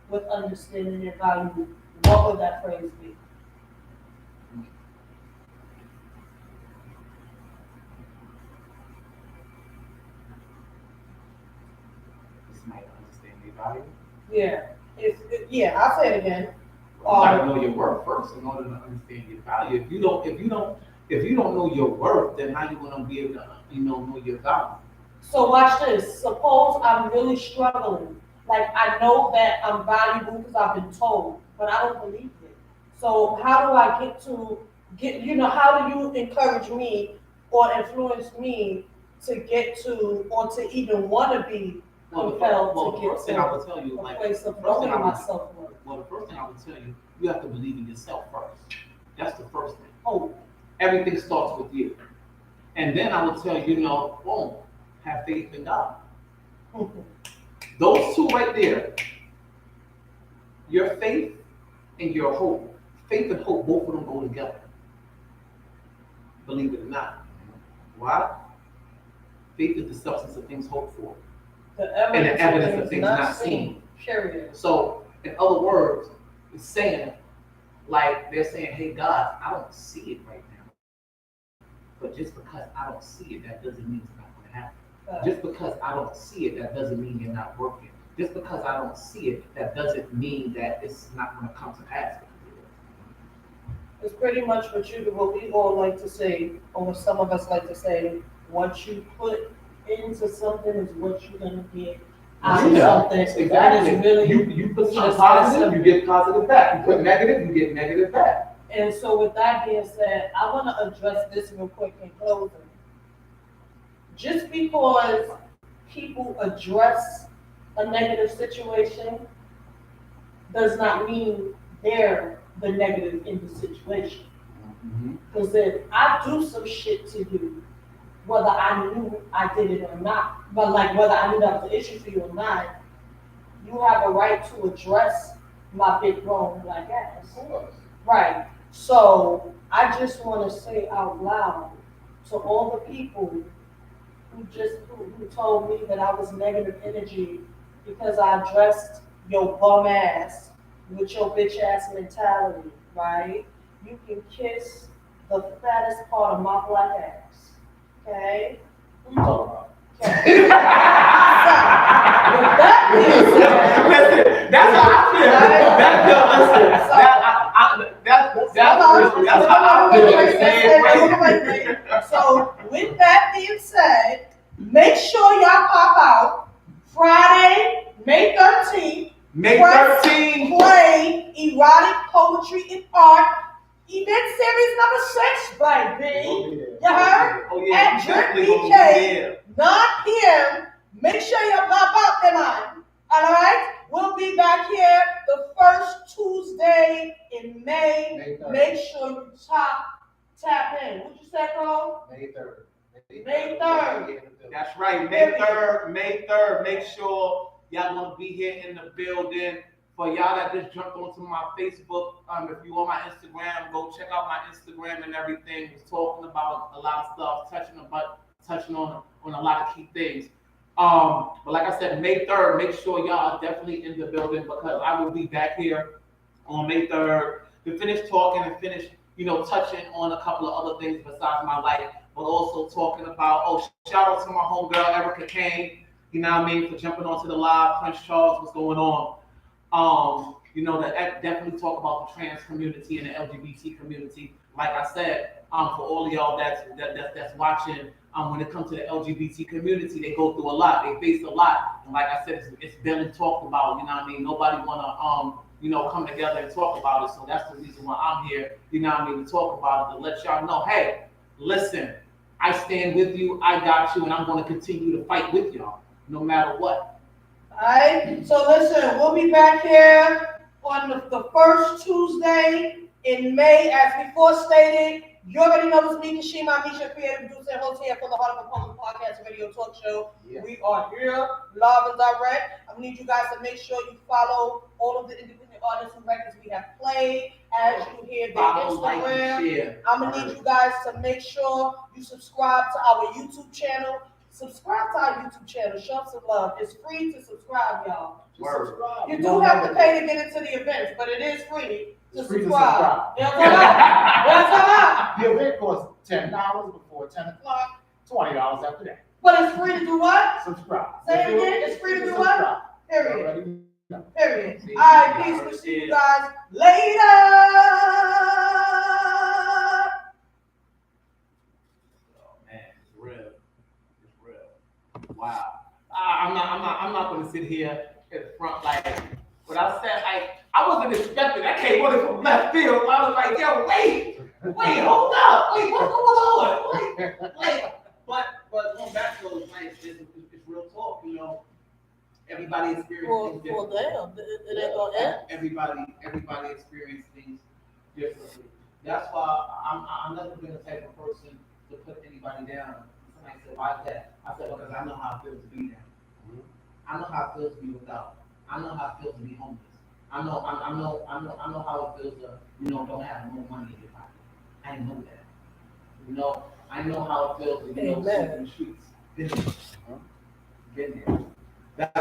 with understanding your value, what would that phrase be? Somebody understand your value? Yeah, I'll say it again. You gotta know your worth first in order to understand your value. If you don't If you don't know your worth, then how you gonna be able to, know your value? So watch this. Suppose I'm really struggling. Like I know that I'm valuable because I've been told, but I don't believe it. So how do I how do you encourage me or influence me to get to or to even want to be compelled Well, to the get first thing I to would tell you, a like, place of first thing knowing I would, myself worth? well, the first thing I would tell you, you have to believe in yourself first. That's the first thing. Oh, Everything starts with you. And then I would tell you, boom, have faith in God. mhm. Those two right there, your faith and your hope. Faith and hope, both of them go together. Believe it or not. Why? Faith is the substance of things hoped for, The and the evidence of is things not seen. Period. So, in other words, it's saying, like they're saying, hey God, I don't see it right now. But just because I don't see it, that doesn't mean it's not going to happen. Just because I don't see it, that doesn't mean you're not working. Just because I don't see it, that doesn't mean that it's not going to come to pass. It's pretty much what we all like to say, or what some of us like to say, what you put into something is what you're gonna get out of something. Exactly. That is really You put something just positive, that you get positive back. You put negative, you get negative back. And so with that being said, I want to address this real quick in closing. Just because people address a negative situation does not mean they're the negative in the situation. Because if I do some shit to you, whether I knew I did it or not, but like whether I knew that was an issue for you or not, you have a right to address my big grown black ass. Right. So I just want to say out loud to all the people who told me that I was negative energy because I addressed your bum ass with your bitch ass mentality, right? You can kiss the fattest part of my black ass. Okay? What are you talking about? Okay. With that being said, Listen, that's how I feel. That's how I feel. So with that being said, make sure y'all pop out Friday, May 13th. May 13th. Play erotic poetry and art. Event series number 6, baby. You heard? Oh yeah, At Drip BK, 9 p.m. Make sure you pop out there, man. Alright? We'll be back here the first Tuesday in May. Make sure you tap in. What you say, Cole? May 3rd. May 3rd. That's right, May 3rd. May 3rd. Make sure y'all gonna be here in the building. For y'all that just jumped onto my Facebook, if you on my Instagram, go check out my Instagram and everything. It's talking about a lot of stuff, touching on a lot of key things. But like I said, May 3rd, make sure y'all are definitely in the building because I will be back here on May 3rd to finish talking and finish, touching on a couple of other things besides my life, but also talking about, shout out to my homegirl, Erica Kane, for jumping onto the live. Prince Charles, what's going on? That definitely talk about the trans community and the LGBT community. Like I said, for all of y'all that's watching, when it comes to the LGBT community, they go through a lot, they face a lot, and like I said, it's barely talked about. Nobody wanna come together and talk about it. So that's the reason why I'm here. To talk about it, to let y'all know, hey, listen, I stand with you, I got you, and I'm gonna continue to fight with y'all, no matter what. Alright, so listen, we'll be back here on the first Tuesday in May, as before stated. You already know it's me, CASHEMA, Misha, creative producer and host here for the Heart of the Public Podcast Radio Talk Show. Yeah. We are here, live and direct. I need you guys to make sure you follow all of the independent artists and records we have played. As you hear their Instagram, I'm gonna need you guys to make sure you subscribe to our YouTube channel. Subscribe to our YouTube channel. Show some love. It's free to subscribe, y'all. Subscribe. You do have to pay to get into the events, but it is free to subscribe. You know what I'm talking about? The event costs $10 before 10 o'clock, $20 after that. But it's free to do what? Subscribe. Say it again. It's free to do what? Period. Period. All right, peace. We'll see you guys later. Wow. I'm not gonna sit here in front like what I said. Like I wasn't expecting. That came running from left field. I was like, yo, wait, hold up, wait, what's going on? But going back to those nights, it's real talk. You know, everybody experiences things Well, differently. damn, it ain't gonna end. Everybody experiences things differently. That's why I'm never been the type of person to put anybody down. Somebody said, why is that? I said, because I know how it feels to be down. I know how it feels to be without. I know how it feels to be homeless. I know how it feels to, don't have no money in your pocket. I know that. I know how it feels to, sleep in the streets. Been there.